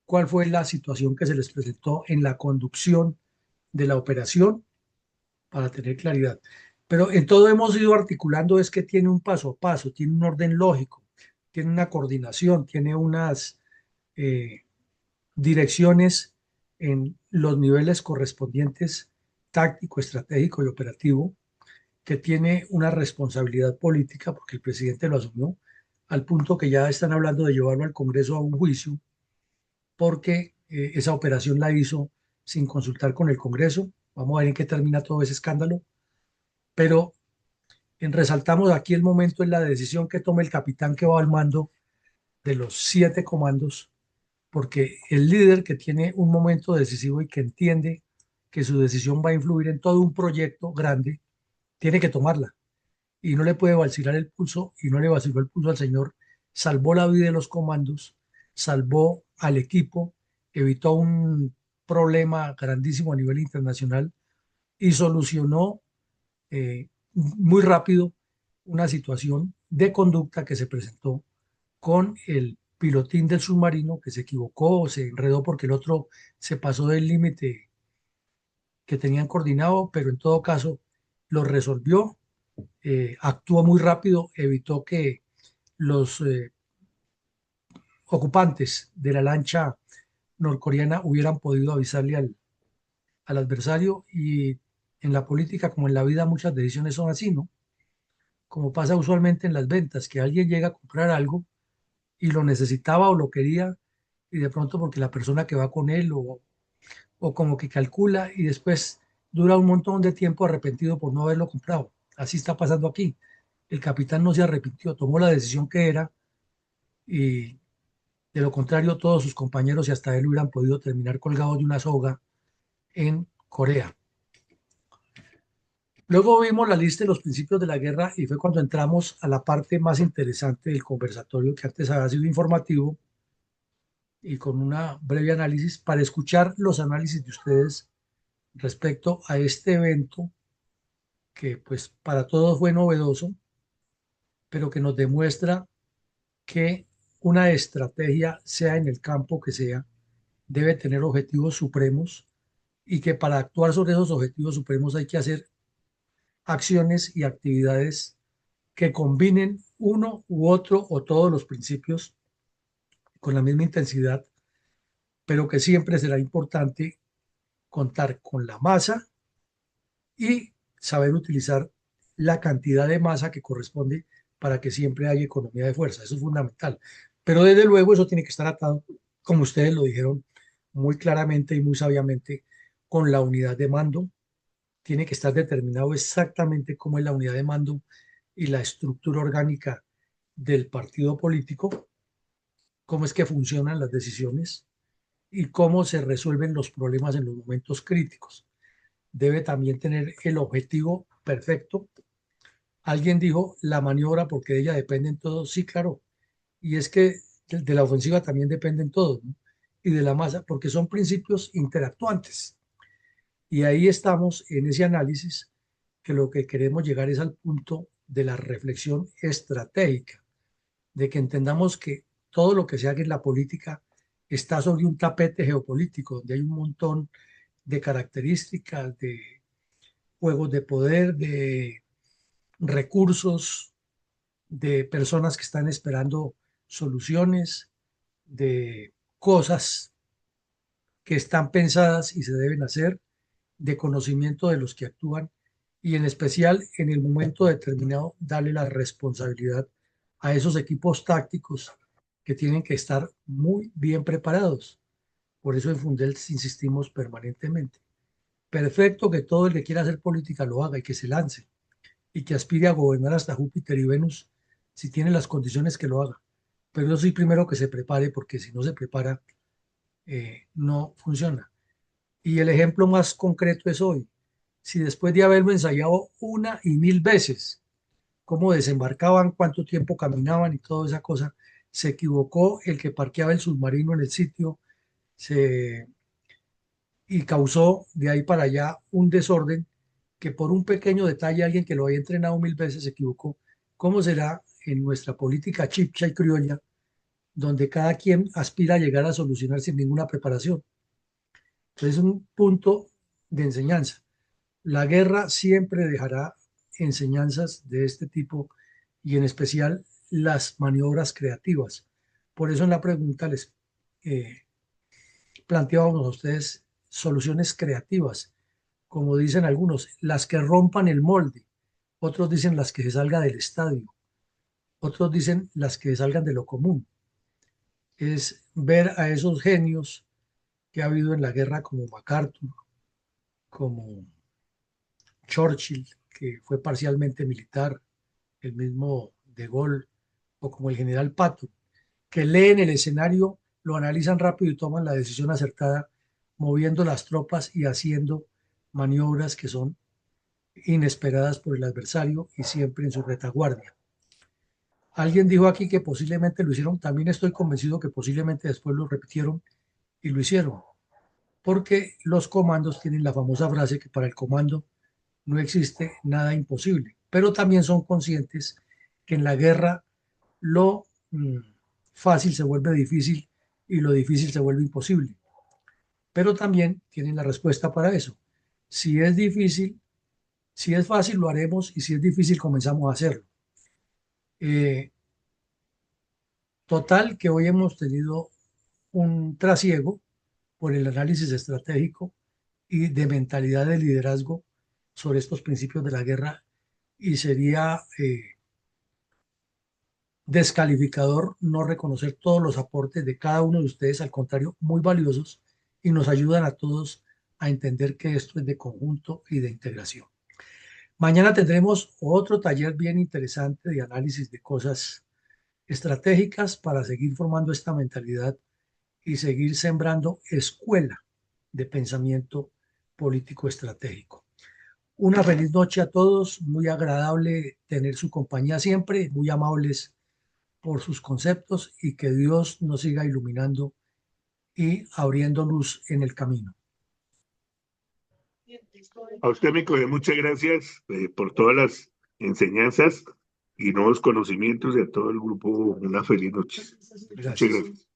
cuál fue la situación que se les presentó en la conducción de la operación para tener claridad. Pero en todo hemos ido articulando es que tiene un paso a paso, tiene un orden lógico, tiene una coordinación, tiene unas eh, direcciones en los niveles correspondientes, táctico, estratégico y operativo, que tiene una responsabilidad política, porque el presidente lo asumió, al punto que ya están hablando de llevarlo al Congreso a un juicio, porque esa operación la hizo sin consultar con el Congreso. Vamos a ver en qué termina todo ese escándalo, pero resaltamos aquí el momento en la decisión que toma el capitán que va al mando de los 7 comandos, porque el líder que tiene un momento decisivo y que entiende que su decisión va a influir en todo un proyecto grande, tiene que tomarla y no le puede vacilar el pulso, y no le vaciló el pulso al señor. Salvó la vida de los comandos, salvó al equipo, evitó un problema grandísimo a nivel internacional y solucionó muy rápido una situación de conducta que se presentó con el pilotín del submarino, que se equivocó o se enredó porque el otro se pasó del límite que tenían coordinado, pero en todo caso lo resolvió, actuó muy rápido, evitó que los ocupantes de la lancha norcoreana hubieran podido avisarle al adversario. Y en la política, como en la vida, muchas decisiones son así, ¿no? Como pasa usualmente en las ventas, que alguien llega a comprar algo y lo necesitaba o lo quería, y de pronto porque la persona que va con él o como que calcula, y después dura un montón de tiempo arrepentido por no haberlo comprado. Así está pasando aquí. El capitán no se arrepintió, tomó la decisión que era, y de lo contrario todos sus compañeros y hasta él hubieran podido terminar colgados de una soga en Corea. Luego vimos la lista de los principios de la guerra y fue cuando entramos a la parte más interesante del conversatorio, que antes había sido informativo y con una breve análisis, para escuchar los análisis de ustedes respecto a este evento que pues para todos fue novedoso, pero que nos demuestra que una estrategia, sea en el campo que sea, debe tener objetivos supremos, y que para actuar sobre esos objetivos supremos hay que hacer acciones y actividades que combinen uno u otro o todos los principios con la misma intensidad, pero que siempre será importante contar con la masa y saber utilizar la cantidad de masa que corresponde para que siempre haya economía de fuerza. Eso es fundamental. Pero desde luego eso tiene que estar atado, como ustedes lo dijeron muy claramente y muy sabiamente, con la unidad de mando. Tiene que estar determinado exactamente cómo es la unidad de mando y la estructura orgánica del partido político, cómo es que funcionan las decisiones y cómo se resuelven los problemas en los momentos críticos. Debe también tener el objetivo perfecto. Alguien dijo la maniobra porque de ella dependen todos. Sí, claro. Y es que de la ofensiva también dependen todos, ¿no? Y de la masa, porque son principios interactuantes. Y ahí estamos en ese análisis, que lo que queremos llegar es al punto de la reflexión estratégica, de que entendamos que todo lo que se haga en la política está sobre un tapete geopolítico, donde hay un montón de características, de juegos de poder, de recursos, de personas que están esperando soluciones, de cosas que están pensadas y se deben hacer, de conocimiento de los que actúan, y en especial en el momento determinado darle la responsabilidad a esos equipos tácticos que tienen que estar muy bien preparados. Por eso en Fundel insistimos permanentemente. Perfecto que todo el que quiera hacer política lo haga y que se lance y que aspire a gobernar hasta Júpiter y Venus, si tiene las condiciones que lo haga. Pero yo soy primero que se prepare, porque si no se prepara, no funciona. Y el ejemplo más concreto es hoy. Si después de haberlo ensayado una y mil veces, cómo desembarcaban, cuánto tiempo caminaban y toda esa cosa, Se equivocó el que parqueaba el submarino en el sitio y causó de ahí para allá un desorden que por un pequeño detalle alguien que lo había entrenado 1000 veces se equivocó. ¿Cómo será en nuestra política chipcha y criolla, donde cada quien aspira a llegar a solucionar sin ninguna preparación? Entonces es un punto de enseñanza. La guerra siempre dejará enseñanzas de este tipo y en especial las maniobras creativas. Por eso en la pregunta les planteábamos a ustedes soluciones creativas, como dicen algunos, las que rompan el molde, otros dicen las que se salga del estadio, otros dicen las que salgan de lo común. Es ver a esos genios que ha habido en la guerra como MacArthur, como Churchill, que fue parcialmente militar, el mismo De Gaulle, o como el general Patton, que leen el escenario, lo analizan rápido y toman la decisión acertada, moviendo las tropas y haciendo maniobras que son inesperadas por el adversario y siempre en su retaguardia. Alguien dijo aquí que posiblemente lo hicieron, también estoy convencido que posiblemente después lo repitieron y lo hicieron, porque los comandos tienen la famosa frase que para el comando no existe nada imposible, pero también son conscientes que en la guerra lo fácil se vuelve difícil y lo difícil se vuelve imposible. Pero también tienen la respuesta para eso. Si es difícil, si es fácil lo haremos y si es difícil comenzamos a hacerlo. Total que hoy hemos tenido un trasiego por el análisis estratégico y de mentalidad de liderazgo sobre estos principios de la guerra y sería descalificador no reconocer todos los aportes de cada uno de ustedes, al contrario, muy valiosos y nos ayudan a todos a entender que esto es de conjunto y de integración. Mañana tendremos otro taller bien interesante de análisis de cosas estratégicas para seguir formando esta mentalidad y seguir sembrando escuela de pensamiento político estratégico. Una feliz noche a todos, muy agradable tener su compañía siempre, muy amables por sus conceptos y que Dios nos siga iluminando y abriendo luz en el camino. A usted, mi colega, muchas gracias por todas las enseñanzas y nuevos conocimientos y a todo el grupo una feliz noche. Gracias. Muchas gracias.